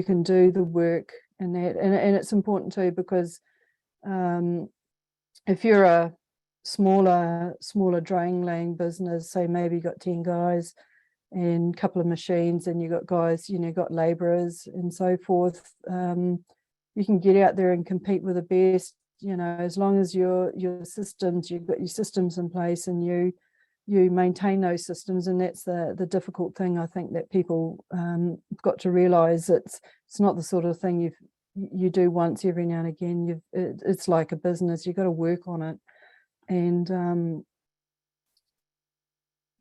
can do the work, and that, and it's important too, because if you're a smaller drain laying business, say maybe you got 10 guys and a couple of machines, and you got guys, you know, got laborers and so forth, you can get out there and compete with the best, you know, as long as your systems, you've got your systems in place and you maintain those systems. And that's the difficult thing, I think, that people have got to realize. It's not the sort of thing you do once every now and again. It's like a business, you've got to work on it. And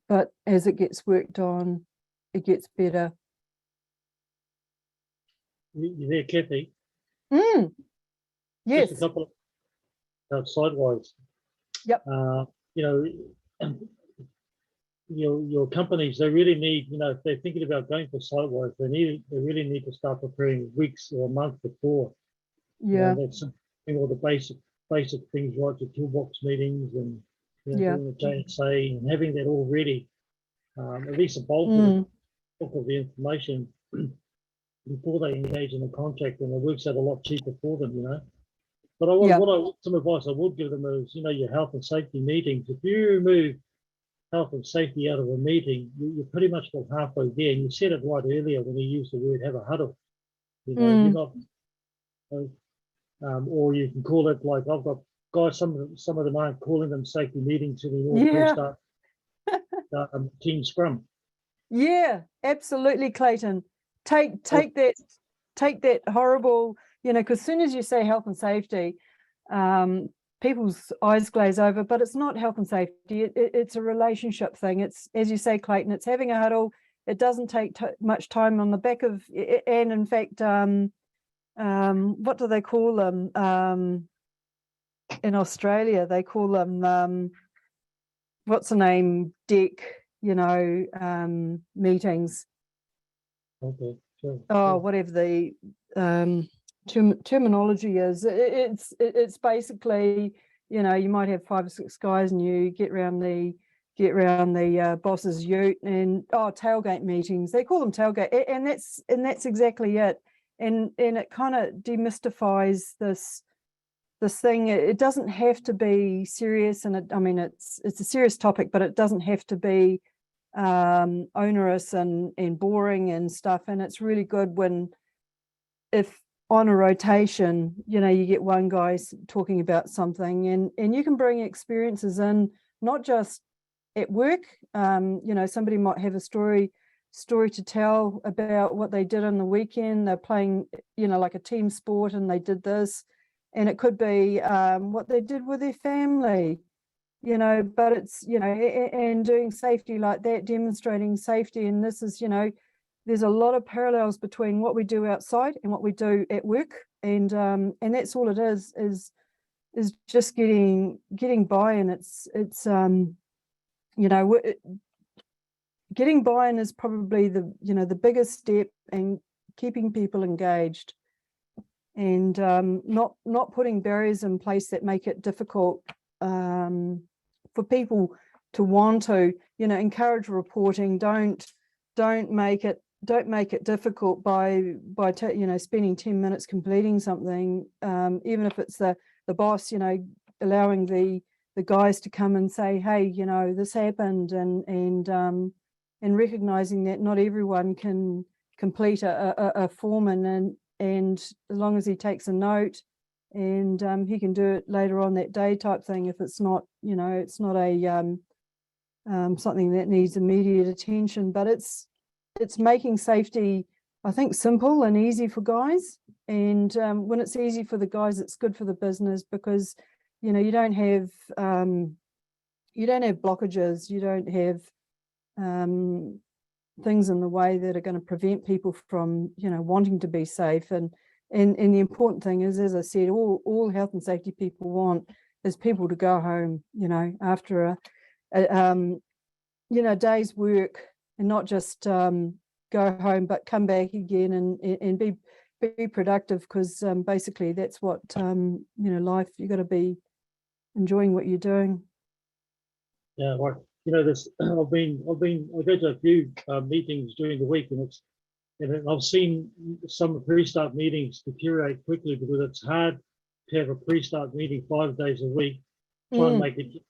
but as it gets worked on, it gets better. You there, Kathy? Yes. Just a couple of sidewise. Yep. You know, your companies, they really need, you know, if they're thinking about going for sidewise, they really need to start preparing weeks or a month before. Yeah. You know, that's all the basic things, right? The toolbox meetings and, you know, doing the JSA and having that all ready. At least a bulk of the information before they engage in a contract, and it works out a lot cheaper for them, you know. But some advice I would give them is, you know, your health and safety meetings. If you remove health and safety out of a meeting, you pretty much got halfway there. And you said it right earlier when you used the word have a huddle. You know, you're not, or you can call it, like I've got guys, some of them aren't calling them safety meetings anymore. They start team scrum. Yeah, absolutely, Clayton. Take that horrible, because as soon as you say health and safety, people's eyes glaze over, but it's not health and safety. It's a relationship thing. It's, as you say, Clayton, it's having a huddle. It doesn't take much time on the back of, and in fact, what do they call them? In Australia, they call them, what's the name, deck, meetings. Okay, sure. Oh, whatever the terminology is. It's basically, you might have 5 or 6 guys and you get around the boss's ute, and tailgate meetings. They call them tailgate, and that's exactly it. And it kind of demystifies this thing. It doesn't have to be serious, and it's a serious topic, but it doesn't have to be onerous and boring and stuff. And it's really good if on a rotation, you get one guy talking about something, and you can bring experiences in, not just at work. Somebody might have a story to tell about what they did on the weekend. They're playing, like a team sport, and they did this, and it could be what they did with their family. But it's, and doing safety like that, demonstrating safety. And this is, there's a lot of parallels between what we do outside and what we do at work. And that's all it is just getting buy-in. It's getting buy-in is probably the biggest step, and keeping people engaged, and not putting barriers in place that make it difficult for people to want to, encourage reporting. Don't make it difficult by spending 10 minutes completing something, even if it's the boss, allowing the guys to come and say, hey, this happened, and recognizing that not everyone can complete a form, and as long as he takes a note, and he can do it later on that day type thing, if it's not, it's not a something that needs immediate attention. But it's making safety, I think, simple and easy for guys. And when it's easy for the guys, it's good for the business, because you don't have blockages, you don't have things in the way that are going to prevent people from wanting to be safe. And the important thing is, as I said, all health and safety people want is people to go home, after a day's work, and not just go home, but come back again and be productive, because basically that's what life, you got to be enjoying what you're doing. Yeah, right. This I go to a few meetings during the week, and I've seen some pre-start meetings deteriorate quickly, because it's hard to have a pre-start meeting 5 days a week. Try and make it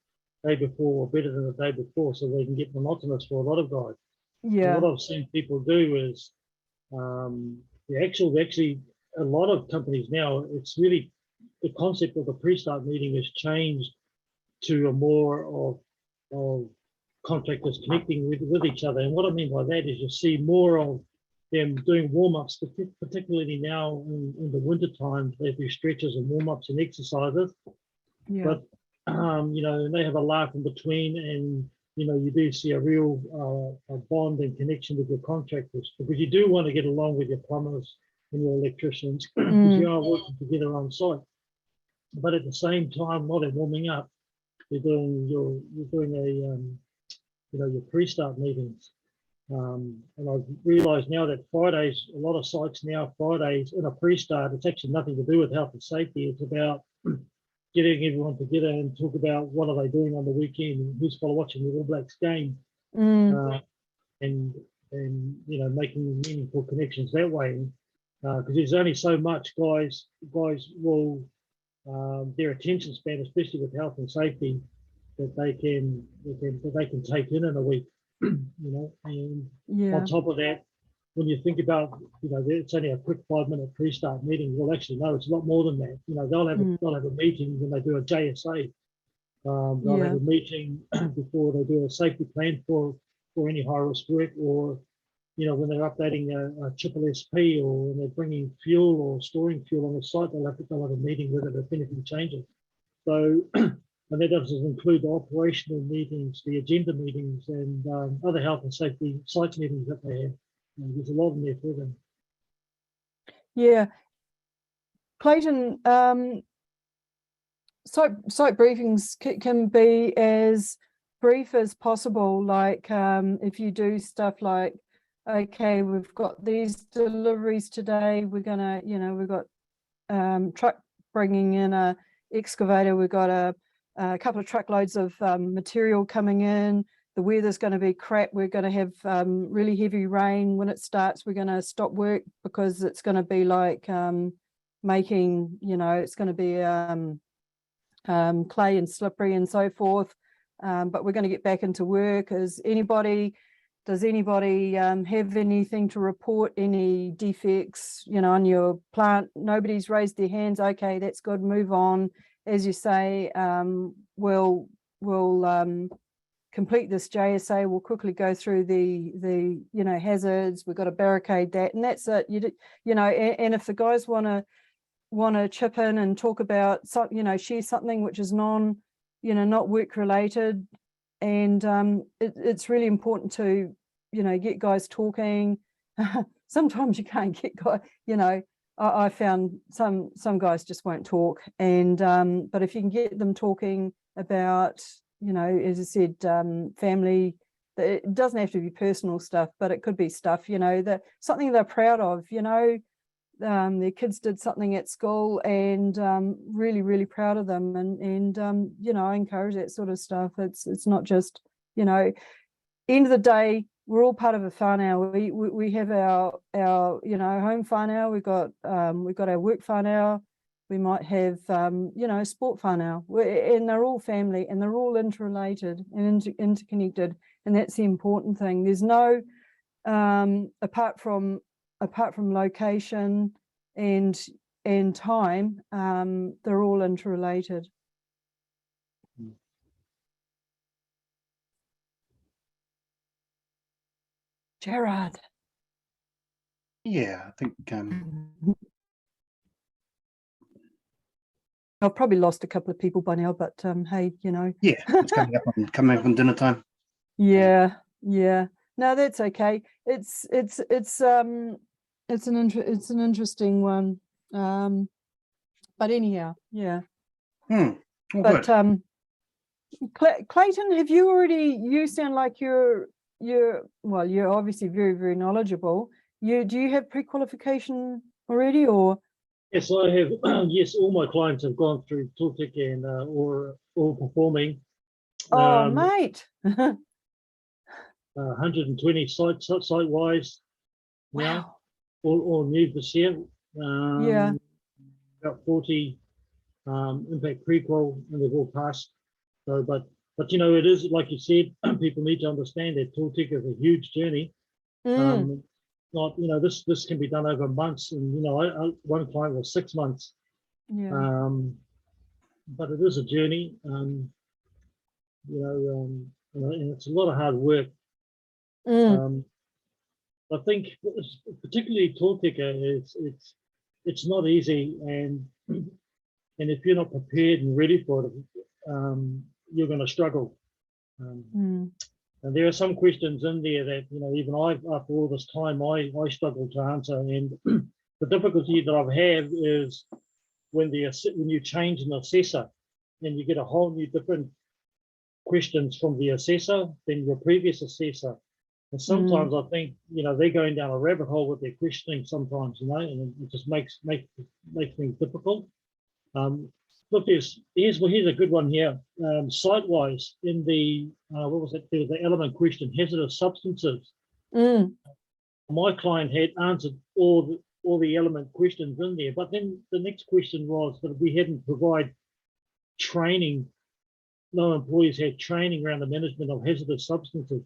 the day before or better than the day before, so they can get monotonous for a lot of guys. Yeah. And what I've seen people do is actually a lot of companies now, it's really the concept of the pre-start meeting has changed to a more of contractors connecting with each other. And what I mean by that is you see more of them doing warm-ups, particularly now in the winter time. They do stretches and warm-ups and exercises. Yeah. But and they have a laugh in between, and you do see a real a bond and connection with your contractors, because you do want to get along with your plumbers and your electricians, because you are working together on site. But at the same time, while they're warming up, you're doing your pre-start meetings. And I've realised now that Fridays, a lot of sites now, Fridays in a pre-start, it's actually nothing to do with health and safety. It's about getting everyone together and talk about what are they doing on the weekend, and who's watching the All Blacks game, and making meaningful connections that way. Because there's only so much guys will their attention span, especially with health and safety, that they can take in a week. And on top of that, when you think about, it's only a quick 5-minute pre-start meeting, you'll actually know it's a lot more than that. They'll have a meeting when they do a JSA. They'll have a meeting before they do a safety plan for for any high risk work, or when they're updating a triple SP, or when they're bringing fuel or storing fuel on the site, they'll have a meeting with it if anything changes. So, and that doesn't include the operational meetings, the agenda meetings, and other health and safety site meetings that they have. There's a lot in there for them. Yeah, Clayton, site briefings can be as brief as possible. Like if you do stuff like, okay, we've got these deliveries today, we're gonna, we've got truck bringing in a excavator, we've got a couple of truckloads of material coming in, the weather's going to be crap, we're going to have really heavy rain. When it starts, we're going to stop work because it's going to be like making, it's going to be clay and slippery and so forth, but we're going to get back into work. Does anybody have anything to report, any defects, on your plant? Nobody's raised their hands. Okay, that's good, move on. As you say, we'll complete this JSA, we'll quickly go through the hazards, we've got to barricade that, and that's it. And if the guys want to chip in and talk about share something which is not work related, and it's really important to get guys talking. Sometimes you can't get guys, I found some guys just won't talk, and but if you can get them talking about, as I said, family, it doesn't have to be personal stuff, but it could be stuff, that something they're proud of, their kids did something at school and really, really proud of them, and I encourage that sort of stuff. It's not just, end of the day, we're all part of a whānau. We have our home whānau, we've got our work whānau, we might have sport whānau, and they're all family, and they're all interrelated and interconnected, and that's the important thing. There's no apart from location and time, they're all interrelated. Gerard. Yeah, I think I've probably lost a couple of people by now, but hey, yeah, it's coming up on dinner time. Yeah. No, that's okay. It's an interesting one. But anyhow, yeah. But good. Clayton, have you already? You sound like you're obviously very, very knowledgeable. Do you have pre-qualification already, or? Yes, I have. Yes, all my clients have gone through Tōtika and or all performing. Oh, mate. 120 site-wise now, Wow. all new this year. Yeah. About 40 impact prequal, and they've all passed. So, but it is like you said. People need to understand that Tōtika is a huge journey. Not this can be done over months, and one client was 6 months. Yeah. But it is a journey. And it's a lot of hard work. I think particularly Tōtika it's not easy, and if you're not prepared and ready for it, you're going to struggle. And there are some questions in there that even after all this time I struggle to answer. And the difficulty that I have is when you change an assessor and you get a whole new different questions from the assessor than your previous assessor. And sometimes I think they're going down a rabbit hole with their questioning sometimes, and it just makes things difficult. Look, here's a good one here. Site-wise, in the what was it? There was the element question, hazardous substances. My client had answered all the element questions in there, but then the next question was that we hadn't provided training. No employees had training around the management of hazardous substances.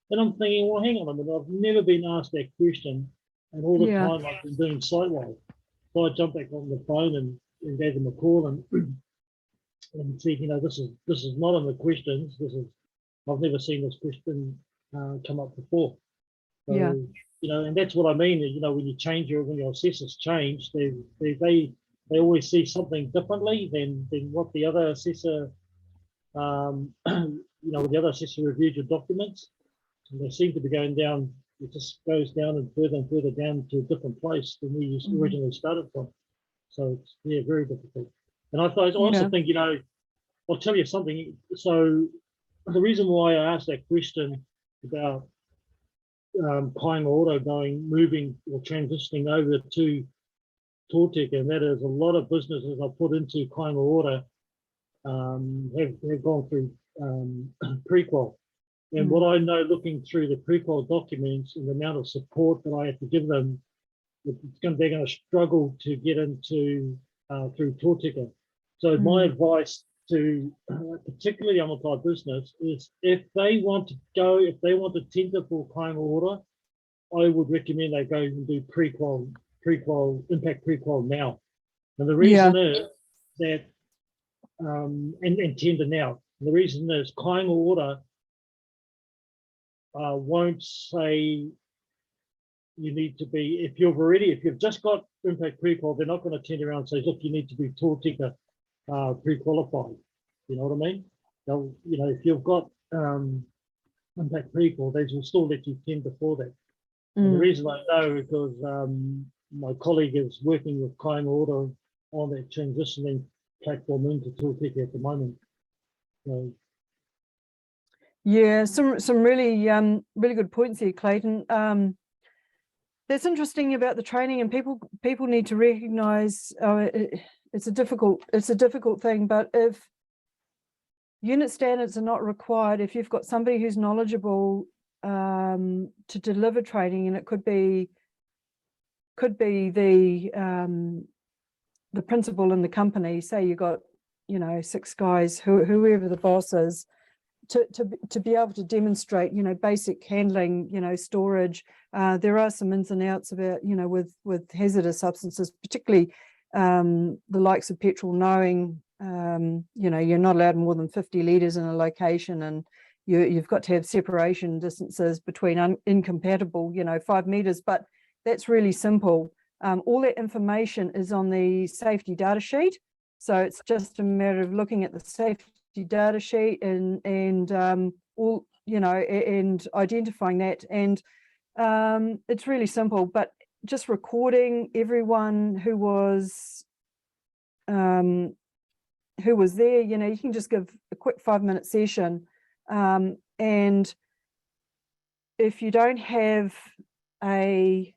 And I'm thinking, well, hang on a minute, I've never been asked that question, and all the time I've been doing site-wise. So I jumped back on the phone and gave them a call and said, this is not in the questions. I've never seen this question come up before. So, Yeah. you know, and that's what I mean. You know, when you change when your assessors change, they always see something differently than what the other assessor, you know, the other assessor reviewed your documents, and they seem to be going down. It just goes down and further down to a different place than where you originally started from. So it's, yeah, very difficult. And I also think, you know, I'll tell you something. So the reason why I asked that question about Kāinga Auto moving or transitioning over to Tōtika, and that is a lot of businesses I put into Kāinga Auto have gone through Prequal. And what I know, looking through the Prequal documents and the amount of support that I have to give them, they're going to struggle to get into through Tōtika. So my advice to particularly Amotai business is, if they want to tender for Kāinga Auto, I would recommend they go and do Prequal, impact Prequal now. And the reason is that and tender now. And the reason is Kāinga Auto won't say you need to be, if you've just got impact Prequal, they're not going to turn around and say, look, you need to be Tōtika pre-qualified. You know what I mean? They'll, you know, if you've got impact Prequal, they will still let you tender for that. And the reason I know is because my colleague is working with Kāinga Auto on that transitioning platform into Tōtika at the moment. So, yeah, some really really good points here, Clayton. That's interesting about the training, and people need to recognise it's a difficult thing. But if unit standards are not required, if you've got somebody who's knowledgeable to deliver training, and it could be the principal in the company, say you got, you know, 6 guys, whoever the boss is, to be able to demonstrate, you know, basic handling, you know, storage. There are some ins and outs about, you know, with hazardous substances, particularly the likes of petrol, knowing, you know, you're not allowed more than 50 litres in a location, and you've got to have separation distances between incompatible, you know, 5 metres. But that's really simple. All that information is on the safety data sheet. So it's just a matter of looking at the safety data sheet and all, you know, and identifying that. And it's really simple, but just recording everyone who was there, you know, you can just give a quick 5-minute session. And if you don't have a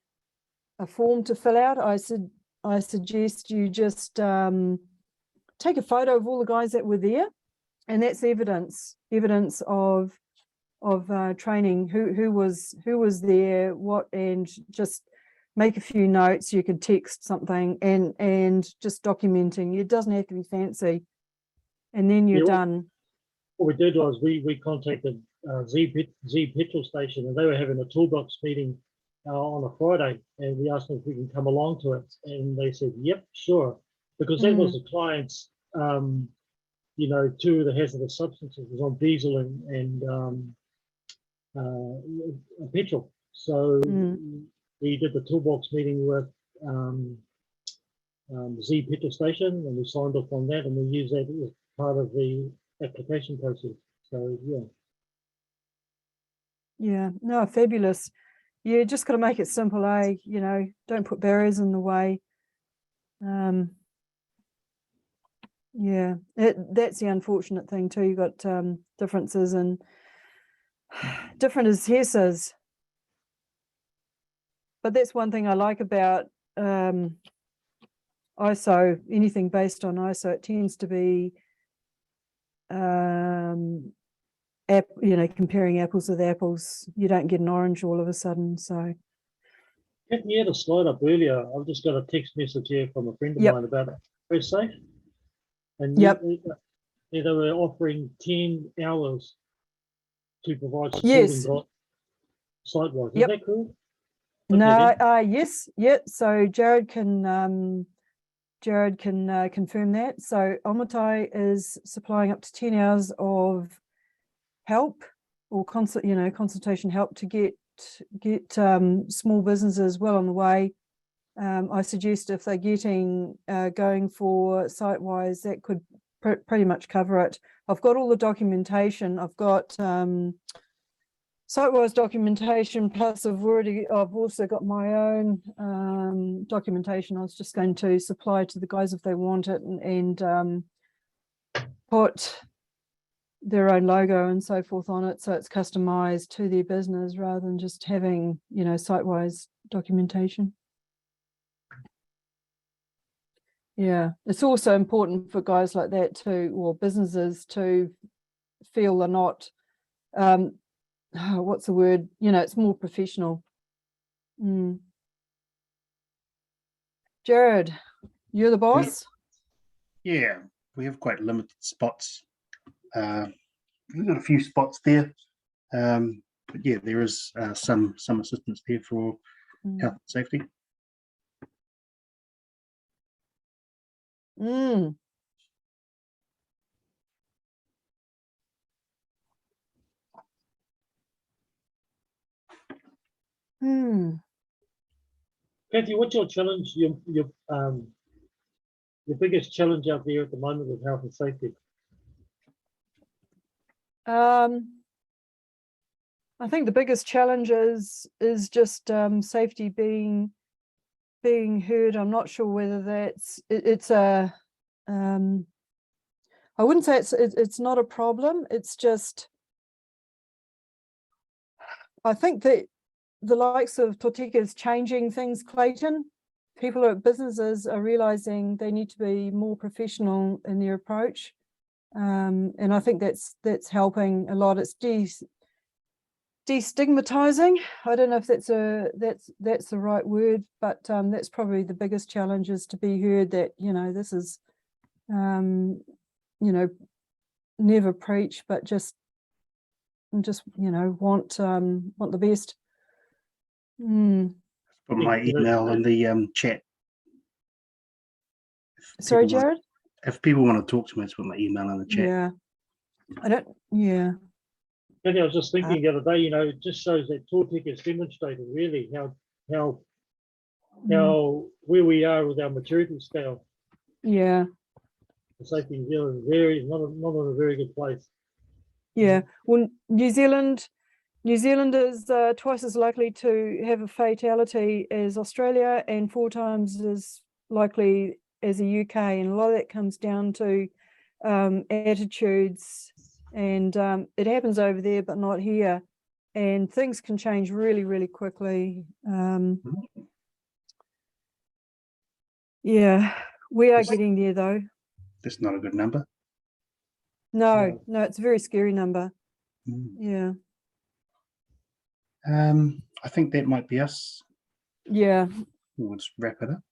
form to fill out, I suggest you just take a photo of all the guys that were there, and that's evidence of training, who was there, what, and just make a few notes. You could text something and just documenting. It doesn't have to be fancy, and then you're done. What we did was we contacted Z petrol station, and they were having a toolbox meeting on a Friday, and we asked them if we can come along to it, and they said, yep, sure, because that was the client's, you know, 2 of the hazardous substances was on diesel and petrol. So we did the toolbox meeting with Z petrol station, and we signed off on that, and we used that as part of the application process. So yeah, no, fabulous. You just got to make it simple, you know, don't put barriers in the way. Yeah, that's the unfortunate thing too. You got differences and different assessors. But that's one thing I like about ISO. Anything based on ISO, it tends to be you know, comparing apples with apples. You don't get an orange all of a sudden. So you had a slide up earlier. I've just got a text message here from a friend of mine about ConstructSafe, and they were offering 10 hours to provide supporting site-wise. Is that cool? No, yes, so Jared can confirm that. So Amotai is supplying up to 10 hours of help or consultation help to get small businesses well on the way. I suggest if they're going for site-wise, that could pretty much cover it. I've got all the documentation. I've got site-wise documentation, plus I've also got my own documentation. I was just going to supply to the guys if they want it, and put their own logo and so forth on it, so it's customized to their business rather than just having, site-wise documentation. Yeah, it's also important for guys like that too, or businesses, to feel they're not, what's the word? It's more professional. Jared, you're the boss? Yeah, we have quite limited spots. We've got a few spots there. But yeah, there is some assistance there for health and safety. Kathy, what's your challenge? Your biggest challenge out there at the moment with health and safety? I think the biggest challenge is just safety being heard. I'm not sure whether it's a I wouldn't say it's not a problem. It's just, I think that the likes of Tōtika is changing things, Clayton. People at businesses are realizing they need to be more professional in their approach. And I think that's helping a lot. It's destigmatizing. I don't know if that's the right word, but that's probably the biggest challenge, is to be heard that, this is, never preach, but just want the best. Put my email in the chat. Sorry, Jared? If people want to talk to me, just put my email in the chat. Yeah. Kathy, I was just thinking the other day, it just shows that Tōtika has demonstrated really how where we are with our maturity scale. Yeah. The safety in New Zealand is not in a very good place. Yeah. Well, New Zealand is twice as likely to have a fatality as Australia, and 4 times as likely as the UK, and a lot of that comes down to attitudes, and it happens over there but not here, and things can change really, really quickly. Yeah, we are getting there though. That's not a good number. No, it's a very scary number. Yeah. I think that might be us. Yeah. We'll just wrap it up.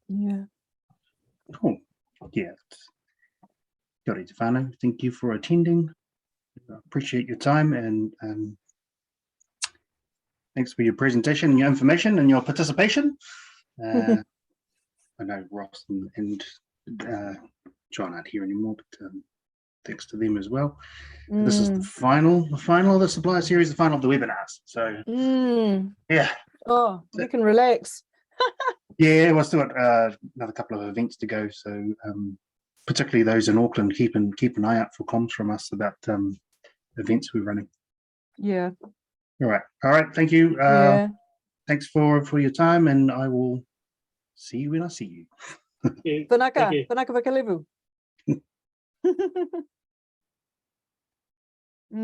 Yeah. Cool. Yeah. Kia ora te whānau. Thank you for attending. I appreciate your time, and thanks for your presentation and your information and your participation. I know Ross and John aren't here anymore, but thanks to them as well. This is the final of the Supplier series, the final of the webinars. So yeah. Oh, you can relax. Yeah, we've still got another couple of events to go. So particularly those in Auckland, keep an eye out for comms from us about events we're running. Yeah. All right. Thank you. Thanks for your time, and I will see you when I see you. Panaka vakalevu.